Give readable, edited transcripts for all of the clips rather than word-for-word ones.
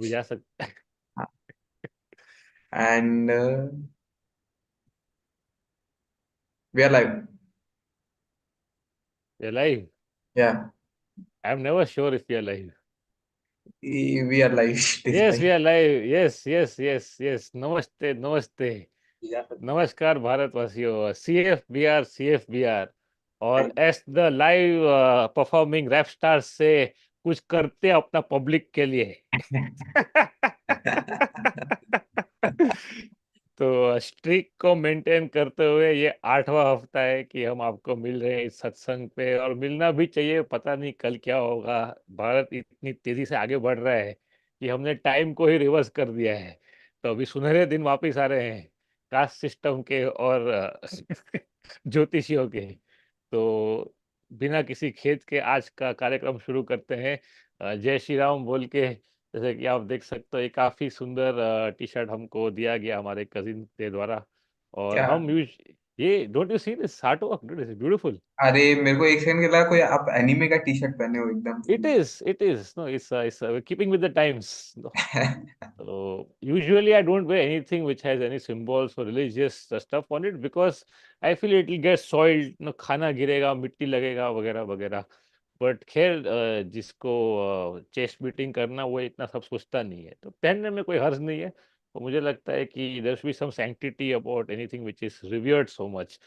अभी जा सकते हैं। And we are live. We are live. Yeah, I'm never sure if we are live. we are live this Yes, we time. are live. Yes, yes, yes, yes. नमस्ते, नमस्ते. नमस्कार भारतवासियों. CFBR, CFBR. और as the live performing rap stars से कुछ करते हैं अपना पब्लिक के लिए. तो स्ट्रिक को मेंटेन करते हुए ये 8वां हफ्ता है कि हम आपको मिल रहे हैं इस सत्संग पे, और मिलना भी चाहिए. पता नहीं कल क्या होगा. भारत इतनी तेजी से आगे बढ़ रहा है कि हमने टाइम को ही रिवर्स कर दिया है. तो अभी सुनहरे दिन वापस आ रहे हैं कास्ट सिस्टम के और ज्योतिषियों के. तो बिना किसी खेद के आज का कार्यक्रम शुरू करते हैं. जय श्री राम बोल के. जैसे कि आप देख सकते हो, ये काफी सुंदर टी शर्ट हमको दिया गया हमारे कजिन के द्वारा. और क्या? हम यूज ये don't you see this art work, beautiful. अरे मेरे को एक सेकंड के लगा कोई आप एनीमे का टी शर्ट पहने हो एकदम. It is no, it's keeping with the times. So usually I don't wear anything which has any symbols or religious stuff on it, because I feel it will get soiled, खाना गिरेगा, मिट्टी लगेगा वगैरह वगैरह. But खैर, जिसको chest beating करना वो इतना सब सोचता नहीं है, तो पहनने में कोई हर्ज नहीं है. तो मुझे लगता है कि there should be some sanctity about anything which is revered so much.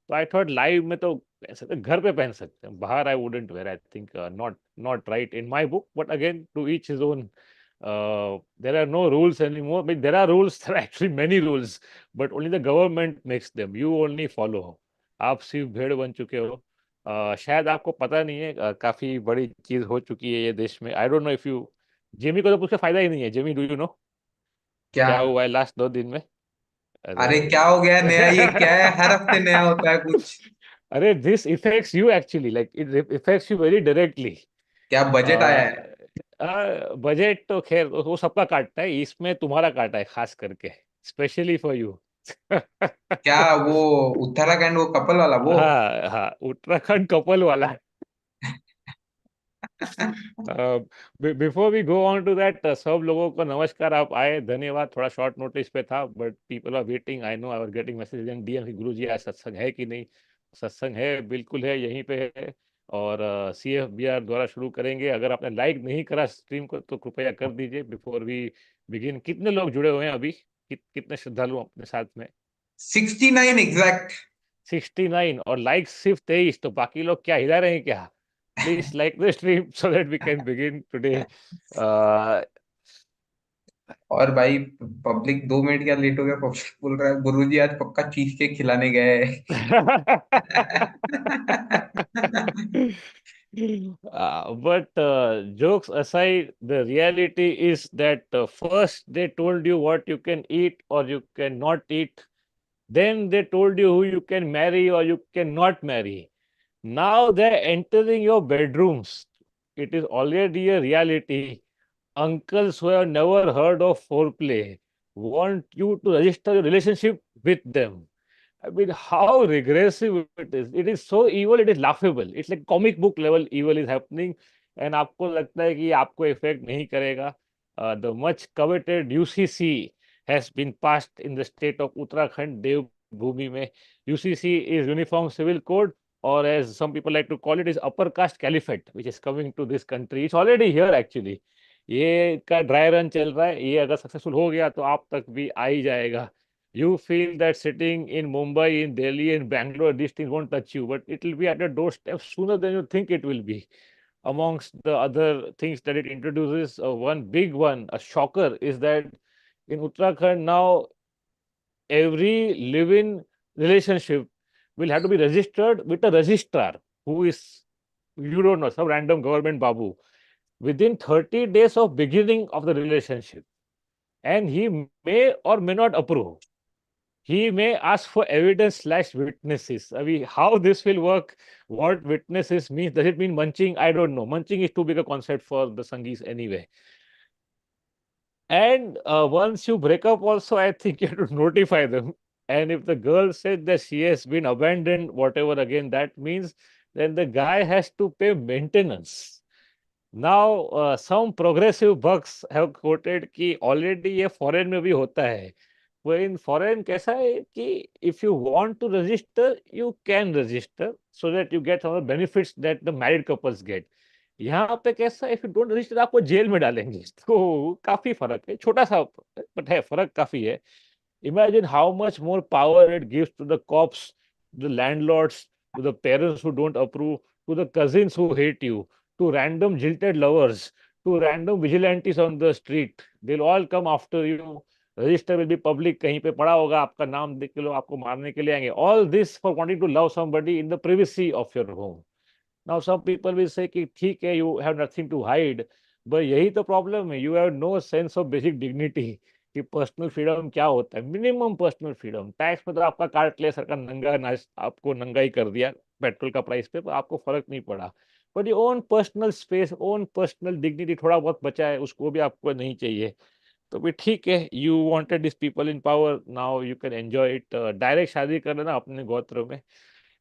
तो आई थॉट लाइव में तो पहन सकते, घर पे पहन सकते हैं, बाहर I wouldn't wear. I think not right in my book, but again to each his own. There are no rules anymore. I mean, there are rules. There are actually many rules, but only the government makes them. You only follow. आप सिर्फ भेड़ बन चुके हो. शायद आपको पता नहीं है, काफी बड़ी चीज हो चुकी है ये देश में. I don't know if you. Jamie को तो कुछ फायदा ही नहीं है. जेमी, डू यू नो क्या? क्या हुआ है लास्ट 2 दिन में? अरे. अरे क्या हो गया नया? ये क्या है? हर हफ्ते नया होता है कुछ. अरे, this effects you actually, like it effects you very directly. क्या बजट आया है? बजट तो खैर वो सबका काटता है, इसमें तुम्हारा काटा है खास करके, स्पेशली फॉर यू. क्या वो उत्तराखंड वो कपल वाला वो? हाँ हाँ, उत्तराखंड कपल वाला. Before we go on to that, सब लोगों को नमस्कार. आप आए, धन्यवाद. थोड़ा शॉर्ट नोटिस पे था, but people are waiting. I know, I was getting message and DM कि गुरु जी आज सत्संग है कि नहीं. सत्संग है, बिल्कुल है, यहीं पे है. और CFBR द्वारा शुरू करेंगे. अगर आपने लाइक नहीं करा स्ट्रीम को तो कृपया कर दीजिए बिफोर वी बिगिन. कितने लोग जुड़े हुए हैं अभी? कितने श्रद्धालु अपने साथ में? 69 एग्जैक्ट. 69, और लाइक सिर्फ 23. तो बाकी लोग क्या हिला रहे हैं क्या? Please like the stream so that we can begin today. Uh, और भाई पब्लिक 2 मिनट क्या लेट हो गया? पब्लिक बोल रहा है गुरुजी आज पक्का चीज के खिलाने गए हैं. but jokes aside, the reality is that first they told you what you can eat or you cannot eat. Then they told you who you can marry or you cannot marry. Now they're entering your bedrooms. It is already a reality. Uncles who have never heard of foreplay want you to register your relationship with them. I mean, how regressive it is. It is so evil, it is laughable. It's like comic book level evil is happening. And आपको लगता है कि आपको effect नहीं करेगा. The much coveted UCC has been passed in the state of Uttarakhand, Devbhoomi में. UCC is Uniform Civil Code, or as some people like to call it, is Upper Caste Caliphate, which is coming to this country. It's already here actually. ये का dry run चल रहा है. ये अगर successful हो गया तो आप तक भी आ ही जाएगा. You feel that sitting in Mumbai, in Delhi, in Bangalore, these things won't touch you, but it will be at your doorstep sooner than you think it will be. Amongst the other things that it introduces, one big one, a shocker, is that in Uttarakhand now, every live-in relationship will have to be registered with a registrar who is, you don't know, some random government babu, within 30 days of beginning of the relationship. And he may or may not approve. He may ask for evidence/witnesses. I mean, how this will work, what witnesses means, does it mean munching? I don't know. Munching is too big a concept for the Sangees anyway. And once you break up also, I think you have to notify them. And if the girl said that she has been abandoned, whatever again that means, then the guy has to pay maintenance. Now some progressive bucks have quoted कि already ये foreign में भी होता है। वो in foreign कैसा है कि if you want to register you can register so that you get some benefits that the married couples get. यहाँ पे कैसा इफ यू डोंट रजिस्टर आपको जेल में डालेंगे। तो काफी फर्क है, छोटा सा बट है, फर्क काफी है। Imagine how much more power it gives to the cops, the landlords, to the parents who don't approve, to the cousins who hate you, to random jilted lovers, to random vigilantes on the street. They'll all come after you. Register will be public. कहीं पे पड़ा होगा, आपका नाम देख के लोग आपको मारने के लिए आएंगे. All this for wanting to love somebody in the privacy of your home. Now some people will say कि ठीक है, you have nothing to hide, but यही तो प्रॉब्लम है, you have no sense of basic dignity कि personal freedom क्या होता है। मिनिमम पर्सनल फ्रीडम, टैक्स में तो आपका काट लिया सरकार, नंगा नाच आपको नंगा ही कर दिया पेट्रोल का प्राइस पे, आपको फर्क नहीं पड़ा। बट ये own personal space, own personal dignity थोड़ा बहुत बचा है, उसको भी आपको नहीं चाहिए। तो भी ठीक है, you wanted this people in power, now you can enjoy it. Direct शादी कर लेना अपने गोत्र में।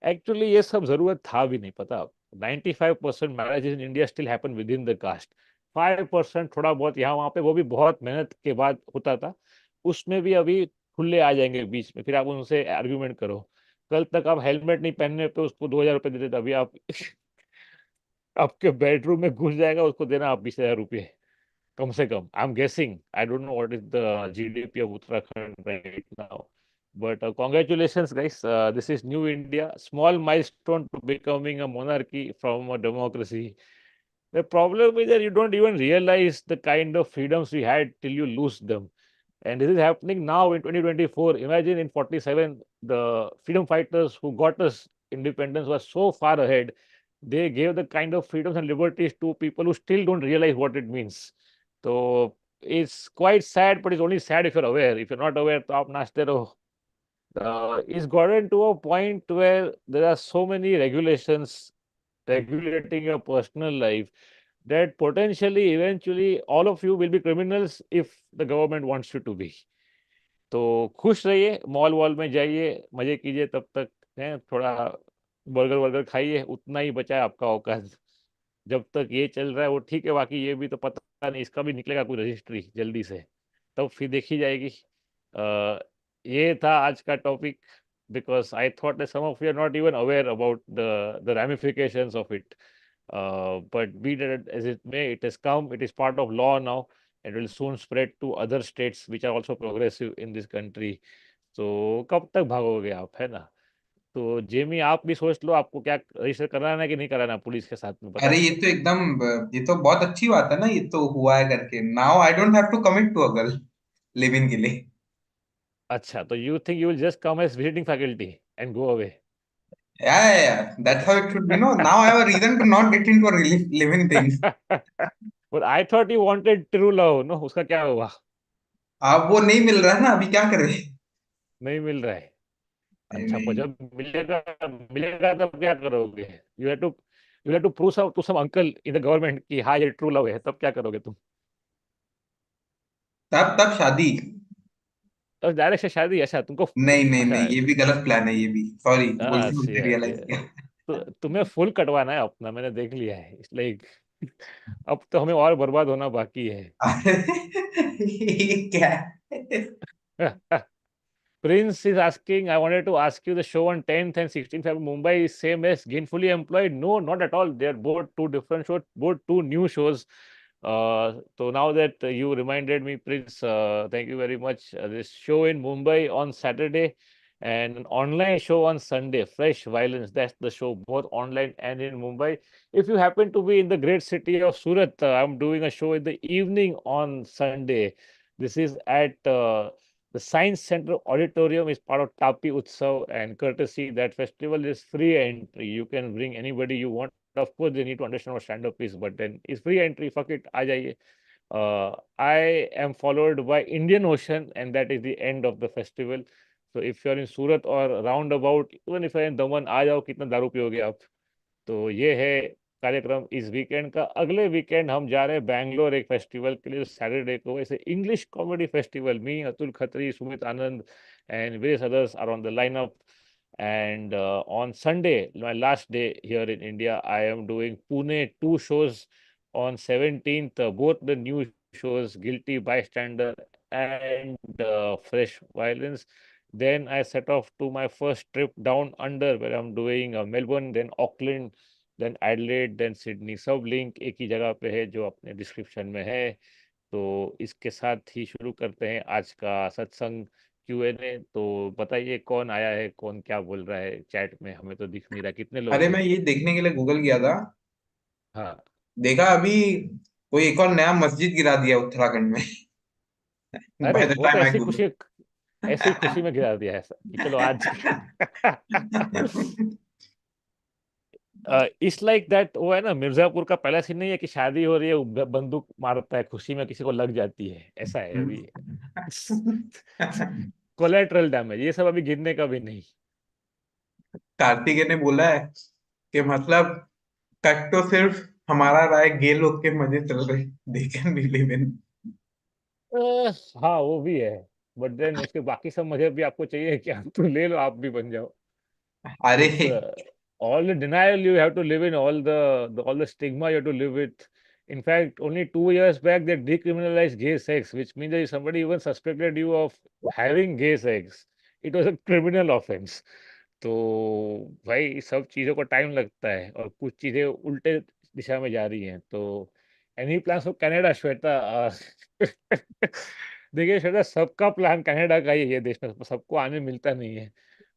एक्चुअली ये सब जरूरत था भी नहीं, पता आप। 95% marriages in India still happen within the caste. 5% थोड़ा बहुत यहाँ वहाँ पे, वो भी बहुत मेहनत के बाद होता था। उसमें भी अभी खुले आ जाएंगे बीच में, फिर आप उनसे आर्ग्यूमेंट करो। कल तक आप हेलमेट नहीं पहनने पे उसको 2000 रुपये देते थे, अभी आप आपके बेडरूम में घुस जाएगा, उसको देना आप 20,000 रुपये कम से कम। I am guessing, I don't know what is the GDP of Uttarakhand right now, but congratulations guys, this is new India, small milestone to becoming a monarchy from a democracy. The problem is that you don't even realize the kind of freedoms we had till you lose them. And this is happening now in 2024. Imagine in 47, the freedom fighters who got us independence were so far ahead. They gave the kind of freedoms and liberties to people who still don't realize what it means. So it's quite sad, but it's only sad if you're aware. If you're not aware, तो आप नाचते रहो। It's gotten to a point where there are so many regulations regulating your personal life that potentially, eventually, all of you will be criminals if the government wants you to be. तो खुश रहिए, mall wall में जाइए, मजे कीजिए तब तक है, थोड़ा बर्गर वर्गर खाइए, उतना ही बचा है आपका औकात। जब तक ये चल रहा है वो ठीक है, बाकी ये भी तो पता नहीं, इसका भी निकलेगा कोई रजिस्ट्री जल्दी से, तब फिर देखी जाएगी। ये था आज का topic, because I thought that some of you are not even aware about the ramifications of it. But be that as it may, it has come, it is part of law now, and will soon spread to other states which are also progressive in this country. So कब तक भागोगे आप, है ना? तो Jamie आप भी सोच लो, आपको क्या रजिस्टर कराना है कि नहीं कराना पुलिस के साथ में, अरे बताओ। ये तो एकदम, ये तो बहुत अच्छी बात है ना, ये तो हुआ है करके। Now I don't have to commit to a girl live in के लिए। अच्छा, तो you think you will just come as visiting faculty and go away? Yeah, that's how it should be. No, now I have a reason to not get into a live in thing. But I thought you wanted true love, no? उसका क्या हुआ? अब वो नहीं मिल रहा है ना, अभी क्या करें। नहीं मिल रहा है? नहीं अच्छा, पर नहीं। जब मिलेगा, मिलेगा तब क्या करोगे? You have to prove some to some uncle in the government कि हाँ ये ट्रू लव है, तब क्या करोगे तुम? तब तब शादी। तो डायरेक्ट से शादी? अच्छा तुमको नहीं नहीं अच्छा नहीं, ये भी गलत प्लान है, ये भी सॉरी, बोलते बोलते अच्छा, रियलाइज किया। तो तुम्हें फुल कटवाना है अपना, मैंने देख लिया है, इसलिए अब तो हमें और बर्बाद होना बाकी है। अरे ये क्या है? Prince is asking, I wanted to ask you, the show on 10th and 16th February Mumbai is same as Gainfully Employed? No, not at all. They're both two different shows, both two new shows. So now that you reminded me, Prince, thank you very much. This show in Mumbai on Saturday and an online show on Sunday, Fresh Violence. That's the show, both online and in Mumbai. If you happen to be in the great city of Surat, I'm doing a show in the evening on Sunday. This is at the Science Center Auditorium, is part of Tapi Utsav, and courtesy that festival is free entry. You can bring anybody you want. Of course, they need to understand what stand-up is, but then it's free entry. Fuck it, aa jaiye. I am followed by Indian Ocean, and that is the end of the festival. So if you're in Surat or roundabout, even if you're in Daman, आ जाओ, कितना दारू पियोगे आप? तो ये है कार्यक्रम इस वीकेंड का। अगले वीकेंड हम जा रहे हैं बैंगलोर एक फेस्टिवल के लिए, सैटरडे को, ऐसे English comedy festival. Me, Atul Khatri, Sumit Anand and various others are on the lineup. And on Sunday, my last day here in India, I am doing Pune 2 shows. On 17th, both the new shows, Guilty Bystander and Fresh Violence. Then I set off to my first trip down under, where I'm doing Melbourne, then Auckland, then Adelaide, then Sydney. सब link एक ही जगह पे है जो अपने description में है। तो इसके साथ ही शुरू करते हैं आज का सत्संग Q&A। तो बताइए कौन आया है, कौन क्या बोल रहा है चैट में, हमें तो दिख नहीं रहा कितने लोग अरे हैं। मैं ये देखने के लिए गूगल किया था। हाँ। देखा अभी कोई एक और नया मस्जिद गिरा दिया उत्तराखंड में। अरे बाय द वो तो टाइम आई गूगल। ऐसी खुशी में गिरा दिया है ऐसा कि चलो आज इट्स लाइक दैट। वो है ना मिर्जापुर का पहला सीन नहीं है कि शादी हो रही है, वो बंदूक मारता है, खुशी में किसी को लग जाती है, ऐसा है अभी। कोलेटरल डैमेज ये सब अभी गिरने का भी नहीं। कार्तिकेय ने बोला है कि मतलब कट तो सिर्फ हमारा रहा है, गे लोग के मजे चल रहे, they can be live in. हाँ वो भी है। बट देन उसके बाकी सब मजे भी आपको चाहिए क्या, तो ले लो, आप भी बन जाओ। अरे It's all the denial you have to live in, all the stigma you have to live with. In fact, only 2 years back they decriminalized gay sex, which means that if somebody even suspected you of having gay sex, it was a criminal offense. तो भाई सब चीज़ों को time लगता है और कुछ चीज़ें उल्टे दिशा में जा रही हैं। तो any plans for Canada Shweta? देखिए श्वेता, सबका प्लान कनाडा का ही है, ये देश में सबको आने मिलता नहीं है।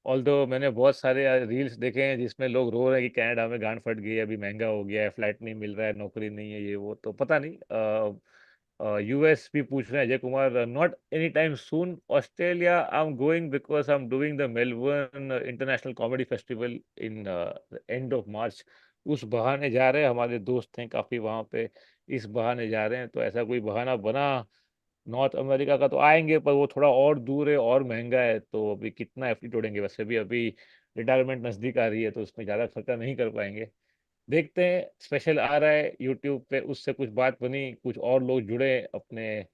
ऑल्दो मैंने बहुत सारे रील्स देखे हैं जिसमें लोग रो रहे हैं कि कनाडा में गांड फट गई है, अभी महंगा हो गया है, फ्लैट नहीं मिल रहा है, नौकरी नहीं है, ये वो, तो पता नहीं। यूएस भी पूछ रहे हैं Ajay Kumar, not any time soon. Australia I am going because I am doing the Melbourne international comedy festival in end of March. उस बहाने जा रहे हैं, हमारे दोस्त हैं काफ़ी वहाँ पे, इस बहाने जा रहे हैं। तो ऐसा कोई बहाना बना नॉर्थ अमेरिका का तो आएंगे, पर वो थोड़ा और दूर है और महंगा है, तो अभी कितना एफर्ट जोड़ेंगे। वैसे भी अभी रिटायरमेंट नज़दीक आ रही है, तो उसमें ज़्यादा खर्चा नहीं कर पाएंगे। देखते हैं, स्पेशल आ रहा है यूट्यूब पे, उससे कुछ बात बनी, कुछ और लोग जुड़े अपने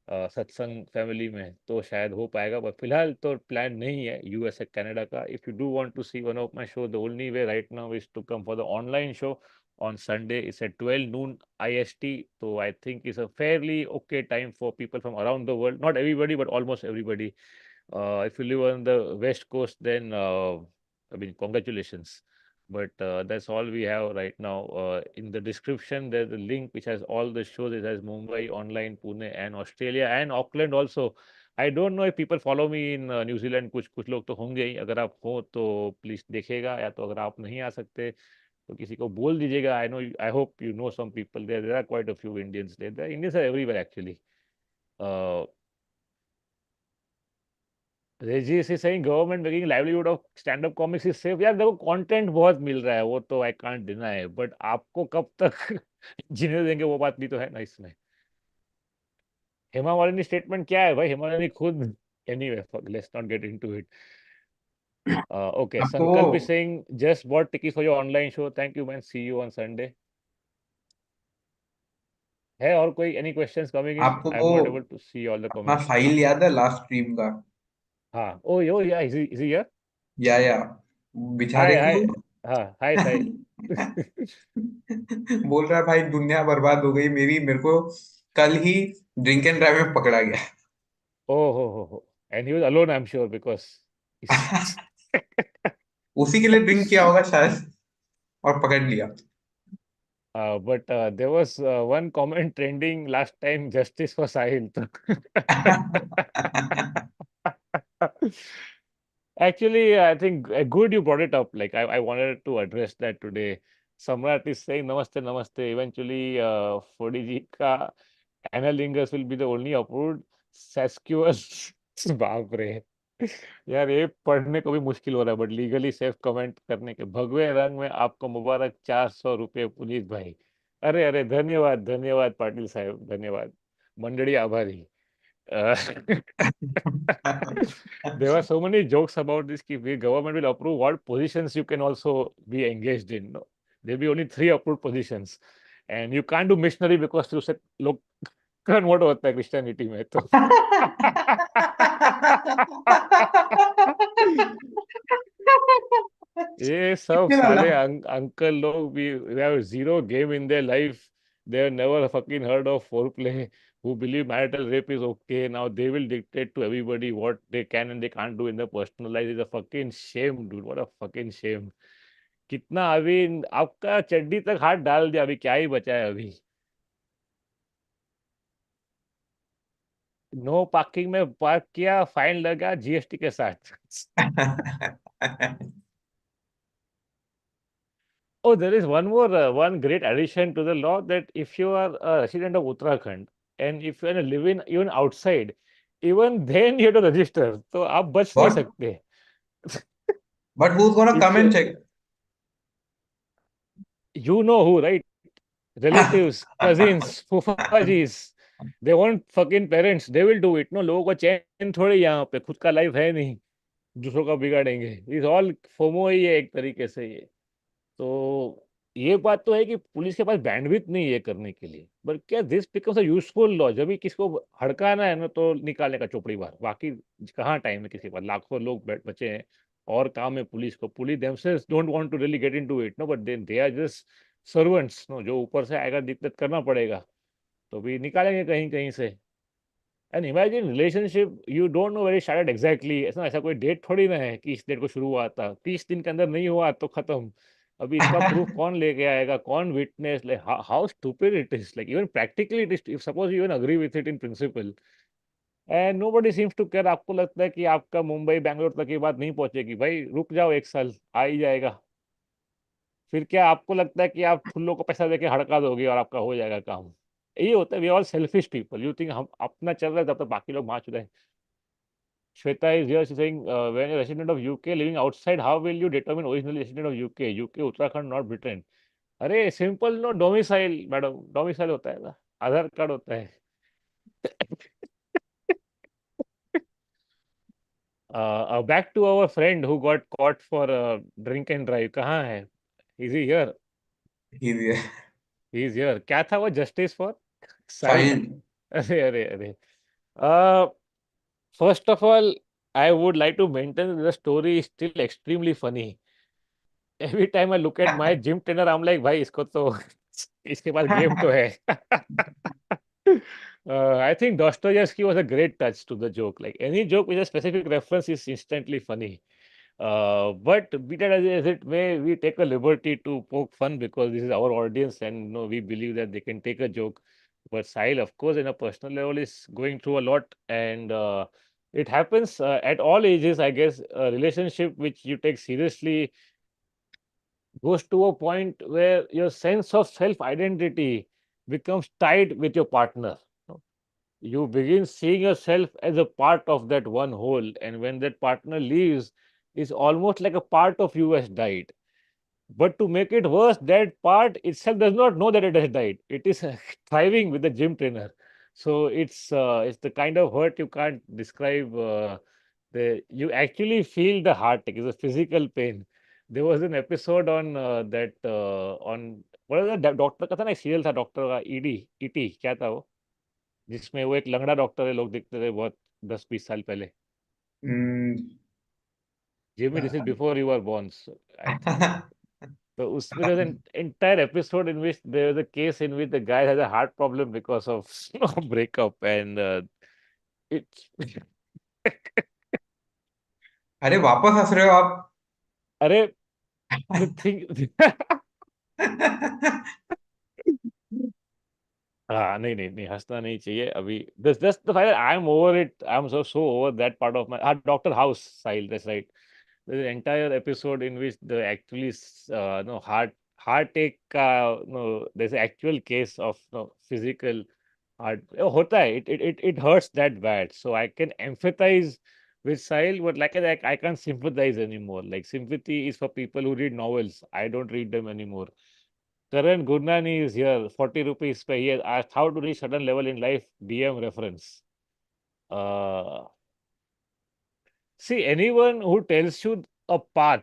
सत्संग फैमिली में, तो शायद हो पाएगा। पर फिलहाल तो प्लान नहीं है यूएस कनाडा का। If you do want to see one of my show, the only way right now is to come for the online show on Sunday. It's at 12 noon IST. So I think it's a fairly okay time for people from around the world. Not everybody, but almost everybody. If you live on the West Coast, then I mean, congratulations. But that's all we have right now. In the description, there's a link which has all the shows. It has Mumbai, online, Pune, and Australia, and Auckland also. I don't know if people follow me in New Zealand. कुछ लोग तो होंगे ही। अगर आप हो तो please देखिएगा, या तो अगर आप नहीं आ सकते तो किसी को बोल दीजिएगा। I know, I hope you know some people there, there are quite a few Indians there, Indians are everywhere actually. Regis is saying government making livelihood of stand up comics is safe. यार देखो, content बहुत मिल रहा है, वो तो I can't deny, but आपको कब तक जीने देंगे, वो बात भी तो है ना इसमें। हेमा मालिनी स्टेटमेंट क्या है भाई, हेमा मालिनी खुद। Anyway, let's not get into it. Okay, आपको Sankalp is saying just bought ticket for your online show, thank you man, see you on Sunday. है और कोई एनी क्वेश्चंस कमिंग इन? आपको आई एम वो not able to see all the अपना comments. File याद है last stream का? हाँ, ओ यो या, इज ही हियर? या हाय बेचारे हाय। को। हाँ, हाय साहिल। बोल रहा है भाई दुनिया बर्बाद हो गई मेरी, मेरे को कल ही ड्रिंक एंड ड्राइव में पकड़ा गया। ओ हो, and he was alone I am sure because उसी के लिए ड्रिंक किया होगा शायद, और पकड़ लिया। but there was one comment trending last time, justice for Sahil. Actually, I think good you brought it up. Like I wanted to address that today. Samrat is saying namaste, namaste. Eventually, 4DG ka analingus will be the only approved sesquous. बाप रे। यार ये पढ़ने को भी मुश्किल हो रहा है, बट लीगली सेफ कमेंट करने के भगवे रंग में आपको मुबारक, 400 रुपये पुनीत भाई। अरे अरे, धन्यवाद धन्यवाद पाटिल साहब, धन्यवाद। मंडड़ी आभारी। Uh, there were so many jokes about this कि the government will approve what positions you can also be engaged in. No? There'll be only 3 approved positions, and you can't do missionary because फिर उससे लोग convert होता है Christianity में तो। ये सब कितने वाला? साले अंकल लोग भी, they have zero game in their life, they have never fucking heard of foreplay, who believe marital rape is okay. Now they will dictate to everybody what they can and they can't do in their personal life. Is a fucking shame, dude. What a fucking shame. कितना अभी आपका चड्डी तक हाथ डाल दिया, अभी क्या ही बचा है अभी. नो पार्किंग में पार्क किया, फाइन लगा जीएसटी के साथ. Oh, there is one more, one great addition to the law, that if you are a resident of Uttarakhand and if you are living even outside, even then you have to register. तो आप बच नहीं What? सकते. But who's gonna If come and you check? you know who, right? Relatives, cousins, फूफाजीs, they want fucking parents, they will do it. No, लोगों को चैन थोड़ी यहाँ पे, खुद का लाइफ है नहीं, दूसरों का बिगाड़ेंगे. इज ऑल फोमो ही है एक तरीके से ये. तो ये बात तो है कि पुलिस के पास बैंडविड्थ नहीं है करने के लिए, बट क्या this becomes a useful law. जब भी किसको हड़काना है ना, तो निकालने का चोपड़ी बार, बाकी कहाँ टाइम है किसी के पास. लाखों लोग बचे हैं और काम है पुलिस को. Police themselves don't want to really get into it, no, but they are just servants, no. जो ऊपर से आएगा दिक्कत करना पड़ेगा, तो भी निकालेंगे कहीं कहीं से. And imagine relationship, you don't know very started exactly. ऐसा कोई डेट थोड़ी ना है कि इस डेट को शुरू हुआ था, 30 दिन के अंदर नहीं हुआ तो खत्म. अभी इसका प्रूफ कौन लेके आएगा, कौन witness, like how stupid it is. Like even practically it is, if suppose you even agree with it in principle and nobody seems to care. आपको लगता है कि आपका मुंबई बैंगलोर तक की बात नहीं पहुंचेगी, भाई रुक जाओ 1 साल, आ ही जाएगा. फिर क्या आपको लगता है कि आप ठुल्लों को पैसा देके हड़का दोगे और आपका हो जाएगा काम. यही होता है. We all selfish people. You think हम अपना चल रहा है तब तक बाकी लोग मार चुके हैं. Shweta is here. She's saying, when a resident of UK living outside, how will you determine original resident of UK? UK, Uttarakhand, not Britain. अरे simple, no domicile madam, domicile होता है ना, आधार कार्ड होता है. Back to our friend who got caught for drink and drive. कहाँ है? Is he here? Easier. He is here. क्या था वो? Justice for Sahil. Fine. अरे अरे अरे. First of all, I would like to maintain that the story is still extremely funny. Every time I look at my gym trainer, I'm like, भाई इसको तो इसके पास गेम तो है. I think Dostoevsky was a great touch to the joke. Like any joke with a specific reference is instantly funny. But be that as it may, we take a liberty to poke fun because this is our audience, and we believe that they can take a joke. But Sahil, of course, in a personal level, is going through a lot, and it happens at all ages. I guess a relationship which you take seriously goes to a point where your sense of self identity becomes tied with your partner. You begin seeing yourself as a part of that one whole, and when that partner leaves, it's almost like a part of you has died. But to make it worse, that part itself does not know that it has died. It is thriving with the gym trainer. So it's the kind of hurt you can't describe. You actually feel the heartache. It's a physical pain. There was an episode on that on what was the doctor का था ना, एक serial था doctor का, ED ET क्या था वो, जिसमें वो एक लंगड़ा डॉक्टर है, लोग दिखते थे बहुत 10-20 साल पहले. Mm. Jimmy, this is before you are born, I think. So उसमें there's an entire episode in which there was a case in which the guy has a heart problem because of breakup, and it's अरे वापस हंस रहे हो आप? अरे the thing. हाँ, नहीं नहीं नहीं, हंसना नहीं चाहिए अभी. That's the fact that I'm over it. I'm so over that part of my Doctor House style. That's right. There's an entire episode in which the actually no heartache no, there's an actual case of no physical heart. होता है. It hurts that bad. So I can empathize with Sahil, but like I can't sympathize anymore. Like sympathy is for people who read novels. I don't read them anymore. Karan Gurnani is here, 40 rupees per year. Asked how to reach certain level in life, DM reference. Uh, See, anyone who tells you a path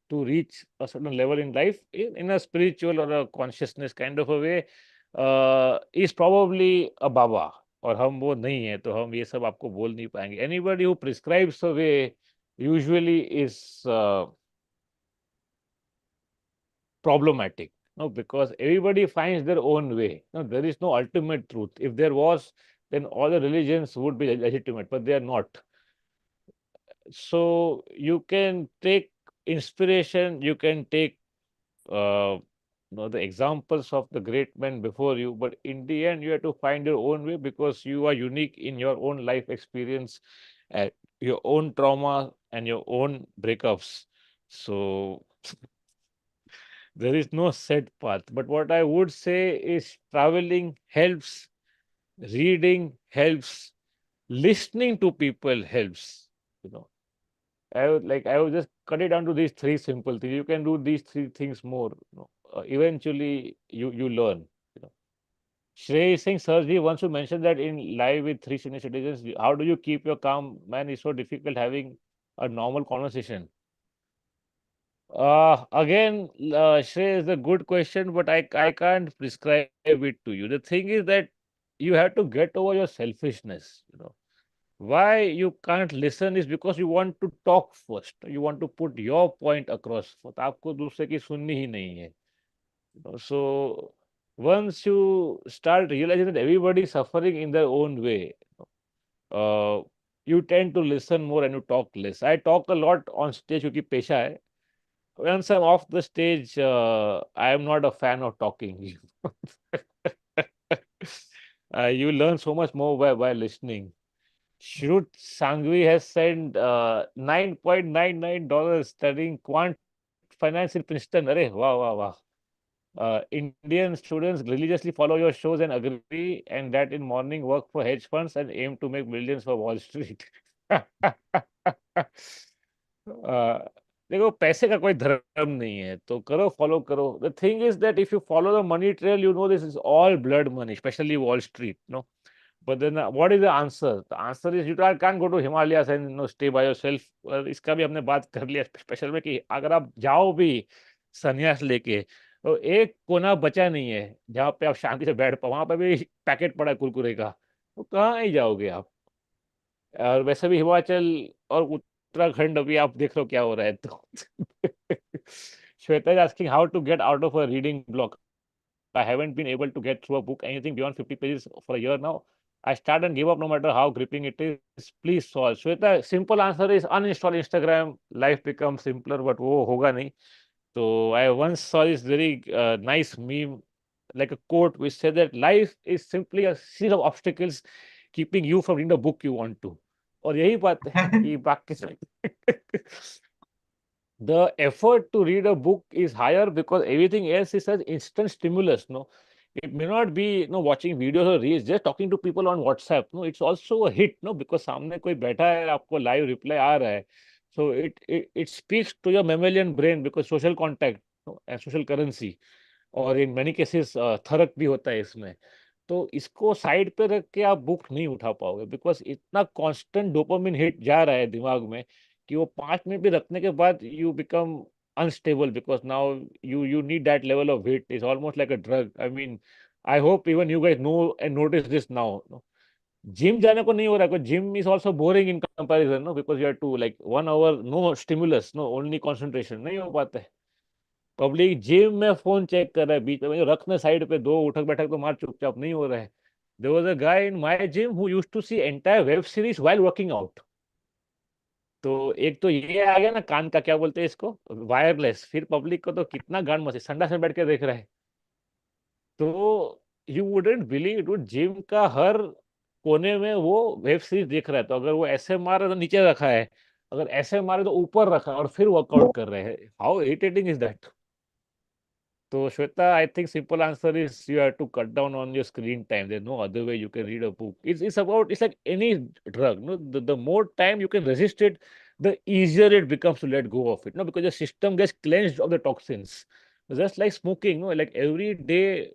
to reach a certain level in life in a spiritual or a consciousness kind of a way is probably a Baba. और हम वो नहीं है, तो हम ये सब आपको बोल नहीं पाएंगे. Anybody who prescribes a way usually is problematic. No, because everybody finds their own way. No, there is no ultimate truth. If there was, then all the religions would be legitimate, but they are not. So you can take inspiration, you can take the examples of the great men before you, but in the end, you have to find your own way because you are unique in your own life experience, and your own trauma and your own breakups. So there is no set path. But what I would say is traveling helps, reading helps, listening to people helps. You know, I would just cut it down to these three simple things. You can do these three things more. Eventually, you learn. You know, Shrey is saying, Sarji, once you mentioned that in live with three senior citizens, how do you keep your calm? Man, it's so difficult having a normal conversation. Again, Shrey is a good question, but I can't prescribe it to you. The thing is that you have to get over your selfishness. Why you can't listen is because you want to talk first. You want to put your point across. तो आपको दूसरे की सुननी ही नहीं है. So once you start realizing that everybody is suffering in their own way, uh, you tend to listen more and you talk less. I talk a lot on stage क्योंकि पेशा है. Once I'm off the stage, I am not a fan of talking. You learn so much more by listening. Shrut Sangvi has sent $9.99 studying quant finance in Princeton. Arey, wow, wow, wow. Indian students religiously follow your shows and agree, and that in morning work for hedge funds and aim to make millions for Wall Street. देखो पैसे का कोई धर्म नहीं है तो करो follow करो the thing is that if you follow the money trail you know this is all blood money specially Wall Street no but then what is the answer? The answer is you can't go to Himalayas and stay by yourself. इसका भी हमने बात कर लिया special में कि अगर आप जाओ भी संन्यास लेके तो एक कोना बचा नहीं है जहाँ पे आप शांति से बैठ पाओ वहां पे भी पैकेट पड़ा है कुरकुरे का तो कहाँ ही जाओगे आप और वैसे भी हिमाचल और उत्तराखंड अभी आप देख लो क्या हो रहा है तो Shweta is asking how to get out of a reading block. I haven't been able to get through a book anything beyond 50 pages for a year now. I start and give up no matter how gripping it is. Please solve. Shweta, simple answer is uninstall Instagram. Life becomes simpler, but वो होगा नहीं. So I once saw this very nice meme, like a quote, which said that life is simply a series of obstacles keeping you from reading the book you want to. और यही बात है कि बाकी the effort to read a book is higher because everything else is such instant stimulus. No, it may not be watching videos or reels, just talking to people on WhatsApp. No, it's also a hit. No, because सामने कोई बैठा है आपको live reply आ रहा है. So it speaks to your mammalian brain because social contact, and social currency. और in many cases थरक भी होता है इसमें तो इसको साइड पे रख के आप बुक नहीं उठा पाओगे बिकॉज इतना कांस्टेंट डोपामिन हिट जा रहा है दिमाग में कि वो 5 मिनट भी रखने के बाद you become unstable because now you need that level of hit is almost like a drug I mean I hope even you guys know and notice this now gym जाने को नहीं हो रहा है gym is also boring in comparison no because you have to like 1 hour no stimulus no only concentration नहीं हो पाता है पब्लिक जिम में फोन चेक कर रहा है बीच में रखने साइड पे दो उठक बैठक तो मार चुपचाप नहीं हो रहा है there was a guy in my gym who used to see entire web series while working out तो एक तो ये आ गया ना कान का क्या बोलते हैं इसको वायरलेस फिर पब्लिक को तो कितना गांड मचे संडा से बैठ के देख रहा है तो you wouldn't believe dude gym का हर कोने में वो वेब सीरीज देख रहा है तो अगर वो ऐसे मारे तो नीचे रखा है अगर ऐसे मारे तो ऊपर रखा है और फिर वर्कआउट कर रहे हैं how irritating is that So, Shweta, I think simple answer is you have to cut down on your screen time. There's no other way you can read a book. It's like any drug. No, the more time you can resist it, the easier it becomes to let go of it. No, because the system gets cleansed of the toxins. Just like smoking, no, like every day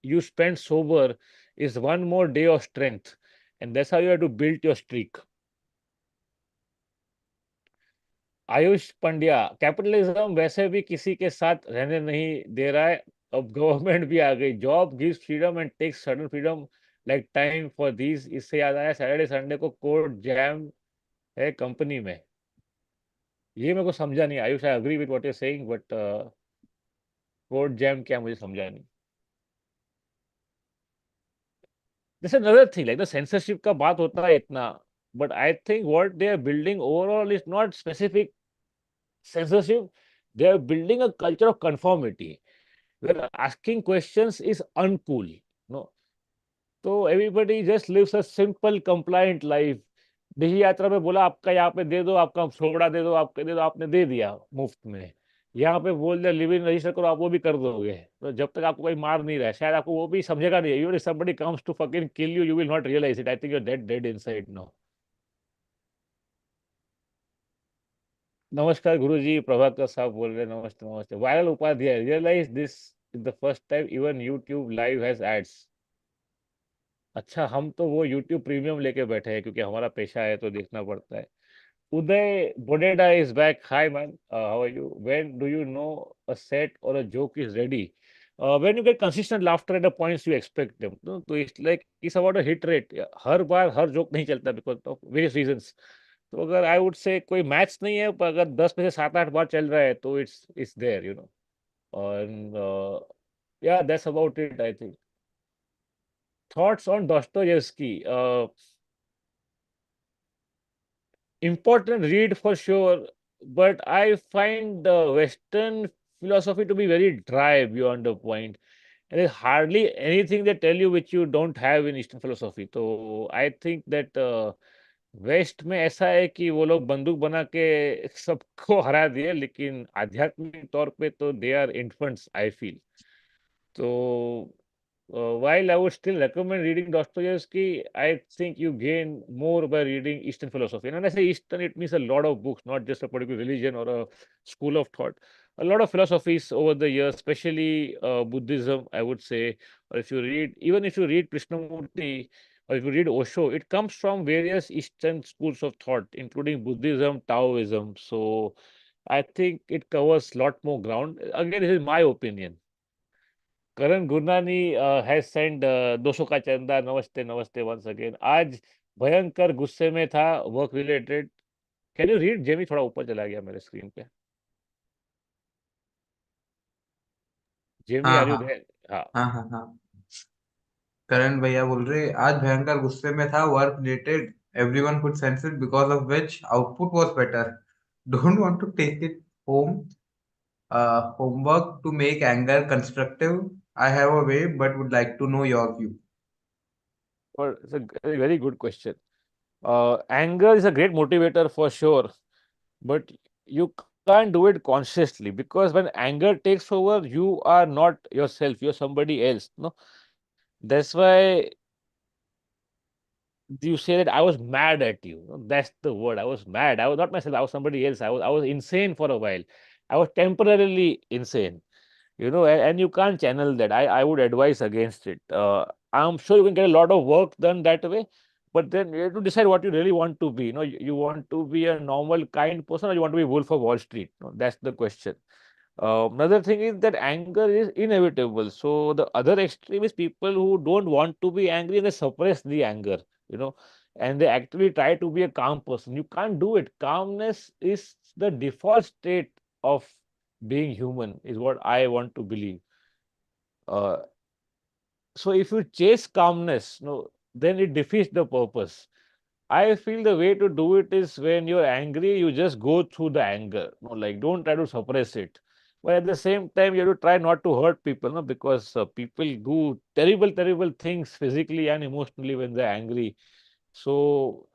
you spend sober is one more day of strength. And that's how you have to build your streak. Ayush Pandya capitalism वैसे भी किसी के साथ रहने नहीं दे रहा है अब गवर्नमेंट भी आ गई job gives freedom and takes sudden freedom like time for these इससे याद आया सैटरडे संडे को कोर्ट जैम है कंपनी में ये मेरे को समझा नहीं Ayush I agree with what you saying but code jam क्या मुझे समझा नहीं. There's another thing, like the censorship का बात होता है इतना, but I think what they are building overall is not specific censorship. They are building a culture of conformity where asking questions is uncool. No, तो everybody just lives a simple compliant life. Delhi यात्रा में बोला आपका यहाँ पे दे दो, आपका छोबड़ा दे दो, आपका दे दो, आपने दे दिया मुफ्त में. यहाँ पे बोल दिया लिव इन रजिस्टर करो, आप वो भी कर दोगे. तो जब तक आपको कोई मार नहीं रहा है, शायद आपको वो भी समझेगा नहीं. Even if somebody comes to fucking kill you, you will not realise it. I think you are dead dead inside now. नमस्कार गुरुजी, प्रभाकर साहब बोल रहे हैं. नमस्ते नमस्ते. Viral Upadhyay, realise this is the first time even YouTube live has ads. अच्छा, हम तो वो यूट्यूब प्रीमियम लेके बैठे हैं क्योंकि हमारा पेशा है तो देखना पड़ता है. Uday Bodeda is back. Hi, man. How are you? When do you know a set or a joke is ready? When you get consistent laughter at the points you expect them. No? तो it's like it's about a hit rate. Her bar her joke नहीं चलता because of various reasons. तो अगर I would say कोई match नहीं है, पर अगर 10 में से 7-8 बार चल रहा है तो it's there, you know. And yeah, that's about it, I think. Thoughts on Dostoevsky? Important read for sure, but I find the Western philosophy to be very dry beyond the point. And there's hardly anything they tell you which you don't have in Eastern philosophy. So I think that west में ऐसा है कि वो लोग बंदूक बना के सबको हरा दिए, लेकिन आध्यात्मिक तौर पे तो they are infants, I feel. So, while I would still recommend reading Dostoevsky, I think you gain more by reading Eastern philosophy. And when I say Eastern, it means a lot of books, not just a particular religion or a school of thought. A lot of philosophies over the years, especially Buddhism, I would say. Or if you read, even if you read Krishnamurti or if you read Osho, it comes from various Eastern schools of thought, including Buddhism, Taoism. So, I think it covers a lot more ground. Again, this is my opinion. Karan Gurnani has send 200 का चंदा. नमस्ते नमस्ते once again. आज भयंकर गुस्से में था, work related. Can you read Jamie? थोड़ा ऊपर चला गया मेरे स्क्रीन पे. जेमी, हाँ आर यू हाँ देयर? हाँ. हाँ हाँ हाँ. करण भैया बोल रहे आज भयंकर गुस्से में था, work related, everyone could sense it because of which output was better. Don't want to take it home. Homework to make anger constructive. I have a way but would like to know your view. और it's a very good question. Anger is a great motivator for sure, but you can't do it consciously, because when anger takes over, you are not yourself, you're somebody else. No, that's why you say that I was mad at you. No, that's the word. I was mad. I was not myself. I was somebody else. I was insane for a while. I was temporarily insane. And you can't channel that. I would advise against it. I'm sure you can get a lot of work done that way, but then you have to decide what you really want to be. You want to be a normal, kind person, or you want to be Wolf of Wall Street. No, that's the question. Another thing is that anger is inevitable. So the other extreme is people who don't want to be angry and they suppress the anger, you know, and they actually try to be a calm person. You can't do it. Calmness is the default state of being human, is what I want to believe. Uh, so if you chase calmness, no, then it defeats the purpose. I feel the way to do it is when you're angry, you just go through the anger. No, like don't try to suppress it. But at the same time, you have to try not to hurt people, no, because people do terrible, terrible things physically and emotionally when they're angry. So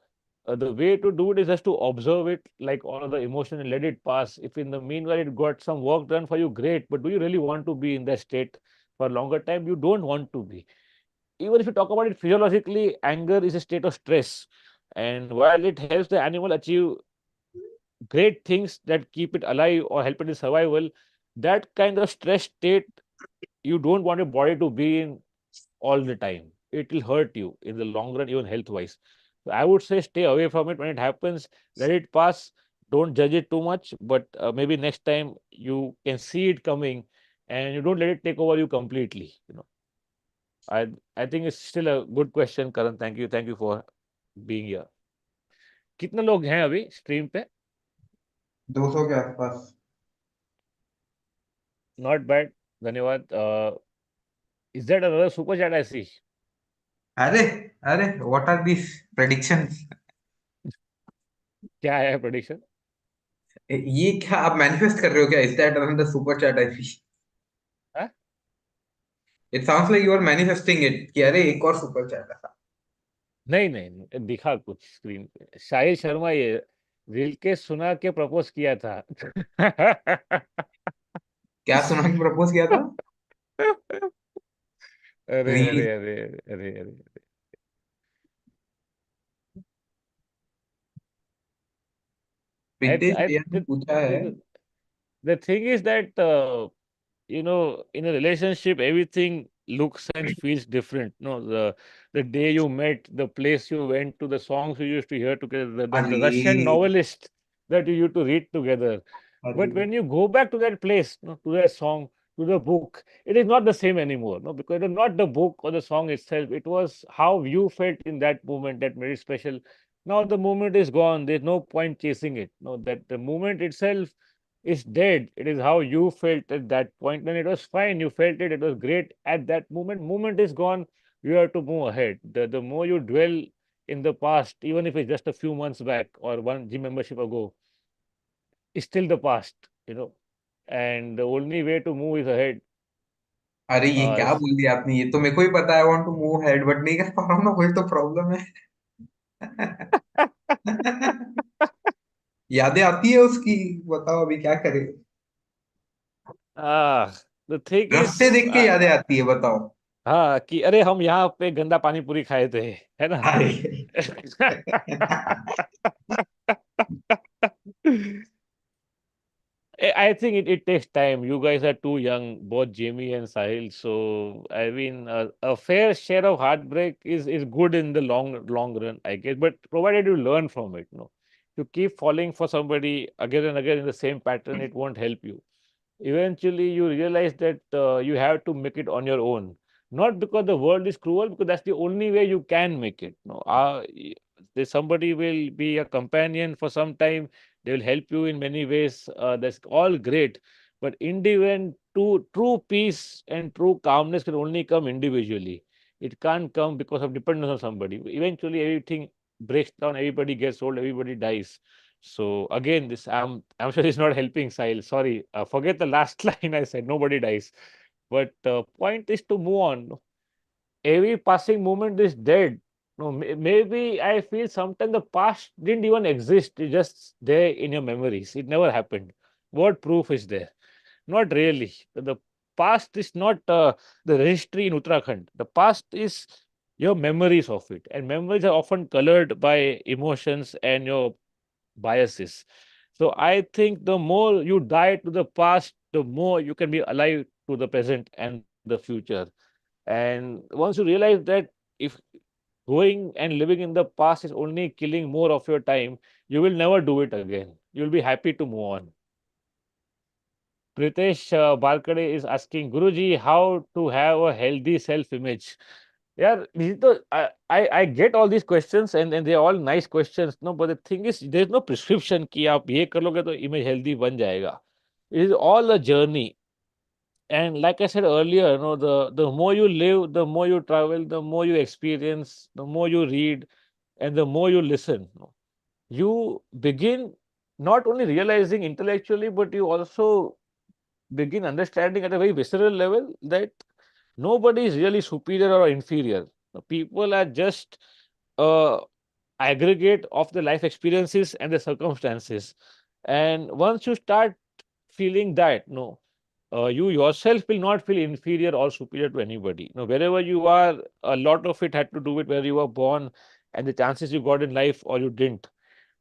the way to do it is just to observe it like all other emotion and let it pass. If in the meanwhile it got some work done for you, great. But do you really want to be in that state for a longer time? You don't want to be. Even if you talk about it physiologically, anger is a state of stress. And while it helps the animal achieve great things that keep it alive or help it in survival, that kind of stress state you don't want your body to be in all the time. It will hurt you in the long run, even health wise. So I would say stay away from it when it happens, let it pass, don't judge it too much. But maybe next time you can see it coming and you don't let it take over you completely. I I think it's still a good question, Karan. Thank you for being here. कितने लोग हैं अभी stream पे? 200 के आसपास. Not bad. धन्यवाद. Is that another super chat I see? अरे अरे, व्हाट आर दिस प्रेडिक्शंस? क्या है prediction? ये क्या आप मैनिफेस्ट कर रहे हो क्या? Is that another super chat I see? हाँ? It sounds like you are manifesting it कि अरे एक और सुपर चैट है। नहीं नहीं नहीं, दिखा कुछ स्क्रीन पे. शाहिद शर्मा ये रील के सुना के प्रपोज किया था. क्या सुना के प्रपोज किया था? अरे रील? अरे अरे अरे अरे अरे. I प्रीतेश I भैया ने पूछा है। the thing is that in a relationship everything looks and feels different. No, the day you met, the place you went to, the songs you used to hear together, the अरे Russian novelist that you used to read together. अरे, But when you go back to that place, no, to that song, to the book, it is not the same anymore. No, because it is not the book or the song itself. It was how you felt in that moment that made it special. Now the moment is gone. There's no point chasing it. No, that the moment itself is dead. It is how you felt at that point. Then it was fine. You felt it. It was great at that moment. Moment is gone. You have to move ahead. The more you dwell in the past, even if it's just a few months back or one gym membership ago, is still the past. And the only way to move is ahead. अरे ये Uh, क्या s- बोल दिया आपने? ये तो मेरे को ही पता है, I want to move ahead but नहीं कर पा रहा हूँ ना, वही तो प्रॉब्लम है। यादें आती है उसकी। बताओ अभी क्या करें? the thing रास्ते is, देख के यादें आती है, बताओ। हाँ कि अरे हम यहाँ पे गंदा पानी पूरी खाए थे, है ना? अरे I think it takes time. You guys are too young, both Jamie and Sahil. So I mean, a fair share of heartbreak is good in the long run, I guess. But provided you learn from it, no, you keep falling for somebody again and again in the same pattern, it won't help you. Eventually you realize that you have to make it on your own, not because the world is cruel, because that's the only way you can make it. No, there's somebody will be a companion for some time. They will help you in many ways. That's all great, but in the end, true peace and true calmness can only come individually. It can't come because of dependence on somebody. Eventually everything breaks down, everybody gets old, everybody dies. So again, this I'm sure it's not helping Sahil. Sorry, forget the last line I said. Nobody dies, but point is to move on. Every passing moment is dead. No, maybe I feel sometimes the past didn't even exist. It's just there in your memories. It never happened. What proof is there? Not really. The past is not the registry in Uttarakhand. The past is your memories of it, and memories are often colored by emotions and your biases. So I think the more you die to the past, the more you can be alive to the present and the future. And once you realize that if going and living in the past is only killing more of your time, you will never do it again. You'll be happy to move on. Pritesh Balkade is asking, Guruji, how to have a healthy self image? Yeah, I get all these questions and they're all nice questions. No, but the thing is, there's no prescription कि आप ये कर लोगे तो image healthy बन जाएगा. It is all a journey. And like I said earlier, the more you live, the more you travel, the more you experience, the more you read, and the more you listen, you begin not only realizing intellectually, but you also begin understanding at a very visceral level that nobody is really superior or inferior. People are just uh, aggregate of the life experiences and the circumstances. And once you start feeling that, no, you yourself will not feel inferior or superior to anybody. Wherever you are, a lot of it had to do with where you were born and the chances you got in life or you didn't.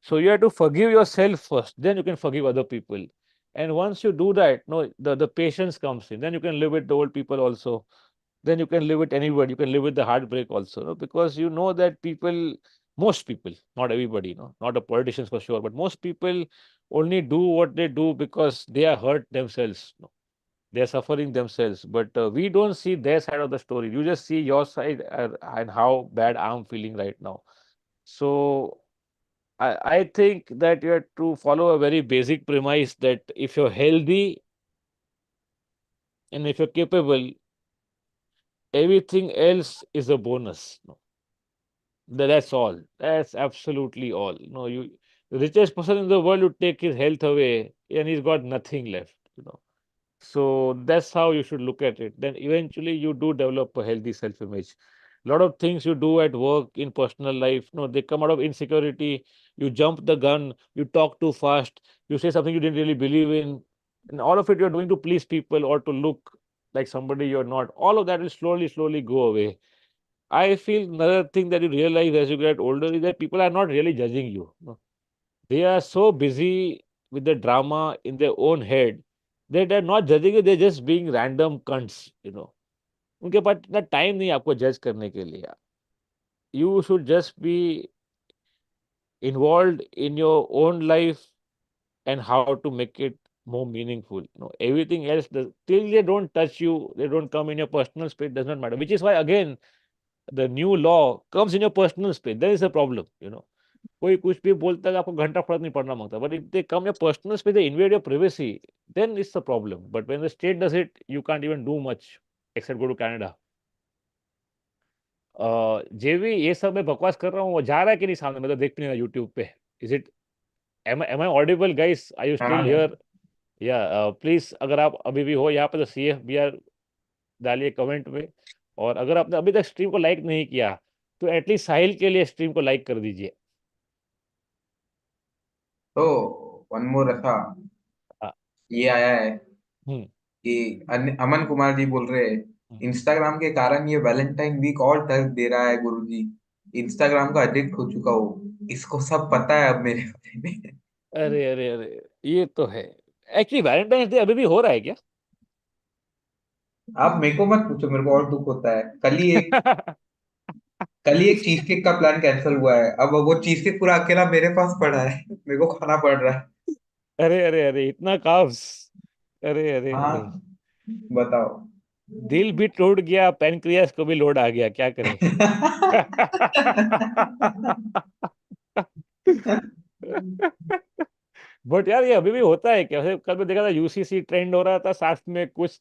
So you have to forgive yourself first, then you can forgive other people. And once you do that, no, the patience comes in. Then you can live with the old people also. Then you can live with anybody. You can live with the heartbreak also, no? Because you know that people, most people, not everybody, no, not the politicians for sure, but most people only do what they do because they are hurt themselves. No? They are suffering themselves, but we don't see their side of the story. You just see your side and how bad I'm feeling right now. So I think that you have to follow a very basic premise that if you're healthy, and if you're capable, everything else is a bonus. No, that's all. That's absolutely all. No, the richest person in the world would take his health away, and he's got nothing left. So that's how you should look at it. Then eventually you do develop a healthy self-image. A lot of things you do at work, in personal life, no, they come out of insecurity. You jump the gun, you talk too fast, you say something you didn't really believe in, and all of it you're doing to please people or to look like somebody you're not. All of that will slowly, slowly go away. I feel another thing that you realize as you get older is that people are not really judging you. No. They are so busy with the drama in their own head that they're not judging you, they're just being random cunts. उनके पास इतना time नहीं है आपको जज करने के लिए. You should just be involved in your own life and how to make it more meaningful. Everything else does, till they don't touch you, they don't come in your personal space, does not matter. Which is why again the new law comes in your personal space. There is a problem. कोई कुछ भी बोलता है आपको घंटा फर्क नहीं पड़ना मांगता, but if they come your personal space, they invade your privacy, then it's the problem. But when the state does it, you can't even do much except go to Canada. जेवी ये सब मैं बकवास कर रहा हूँ, वो जा रहा है कि नहीं सामने, मतलब देख भी नहीं रहा यूट्यूब पे. Is it, am I audible guys, are you still हाँ, हियर? या प्लीज, अगर आप अभी भी हो यहाँ पे तो CFBR डालिए कमेंट में. और अगर आपने अभी तक स्ट्रीम को लाइक नहीं किया तो एटलीस्ट साहिल के लिए स्ट्रीम को लाइक कर दीजिए. तो वन मोर ऐसा हाँ, ये आया है हम्म, कि अमन कुमार जी बोल रहे हैं, हम्म. इंस्टाग्राम के कारण ये वैलेंटाइन वीक और दर्द दे रहा है गुरुजी। इंस्टाग्राम का एडिक्ट हो चुका हूँ, इसको सब पता है अब मेरे बारे में। अरे अरे अरे, ये तो है. एक्चुअली वैलेंटाइन डे अभी भी हो रहा है क्या? आप मेरे को मत पूछो, मेरे को और दुख होता है। कल ही एक चीज केक का प्लान कैंसिल हुआ है, अब वो चीज केक पूरा अकेला मेरे पास पड़ा है, मेरे को खाना पड़ रहा है। अरे अरे अरे, इतना काब्स. अरे अरे हाँ, अरे, बताओ। दिल भी टूट गया, पेनक्रियास को भी लोड आ गया, क्या करें? बट यार ये अभी भी होता है क्या? वैसे कल मैं देखा था UCC ट्रेंड हो रहा था, साथ में कुछ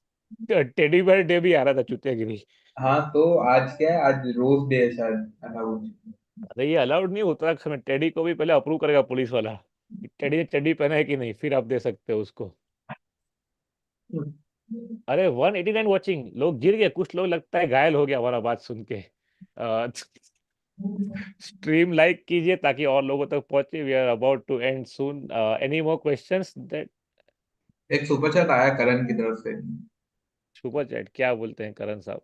टेडी बेयर डे भी आ रहा था, चुतियागिरी. हाँ, तो आज क्या है, आज रोज डे है शायद, ऐसा कुछ। अरे ये अलाउड नहीं होता है, टेडी को भी पहले अप्रूव करेगा पुलिस वाला कि टेडी ने चड्डी पहना है कि नहीं, फिर आप दे सकते हो उसको. अरे 189 वॉचिंग, लोग गिर गए, कुछ लोग लगता है घायल हो गया हमारा बात सुन के. स्ट्रीम लाइक कीजिए ताकि और लोगों तक पहुंचे. We are about to end soon. Any more questions? That एक सुपर चैट आया करण की तरफ से। सुपर चैट क्या बोलते हैं करण साहब?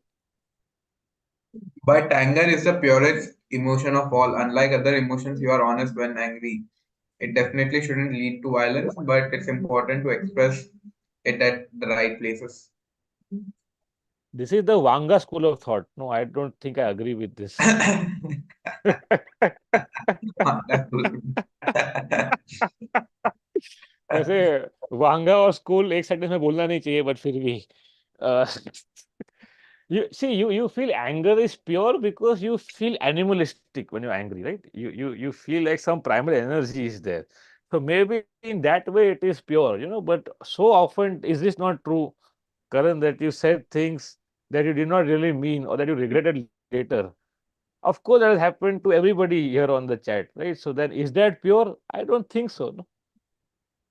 But anger is the purest emotion of all. Unlike other emotions, you are honest when angry. It definitely shouldn't lead to violence, but it's important to express it at the right places. This is the Wanga school of thought. No, I don't think I agree with this. वैसे वांगा और school एक sentence में बोलना नहीं चाहिए, but फिर भी you feel anger is pure because you feel animalistic when you're angry, right? You feel like some primary energy is there. So maybe in that way it is pure. But so often is this not true, Karan, that you said things that you did not really mean or that you regretted later? Of course, that has happened to everybody here on the chat, right? So then, is that pure? I don't think so. No?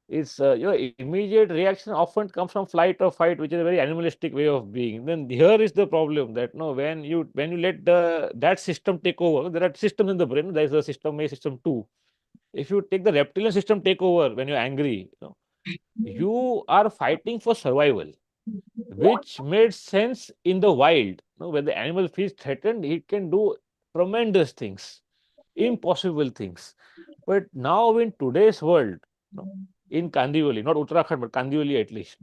It's your immediate reaction often comes from flight or fight, which is a very animalistic way of being. Then here is the problem that no, when you let that system take over, there are systems in the brain. There is a system A, system two. If you take the reptilian system take over when you're angry, you are fighting for survival, which made sense in the wild. When the animal feels threatened, it can do tremendous things, impossible things. But now in today's world, in Kandivali, not Uttarakhand, but Kandivali at least,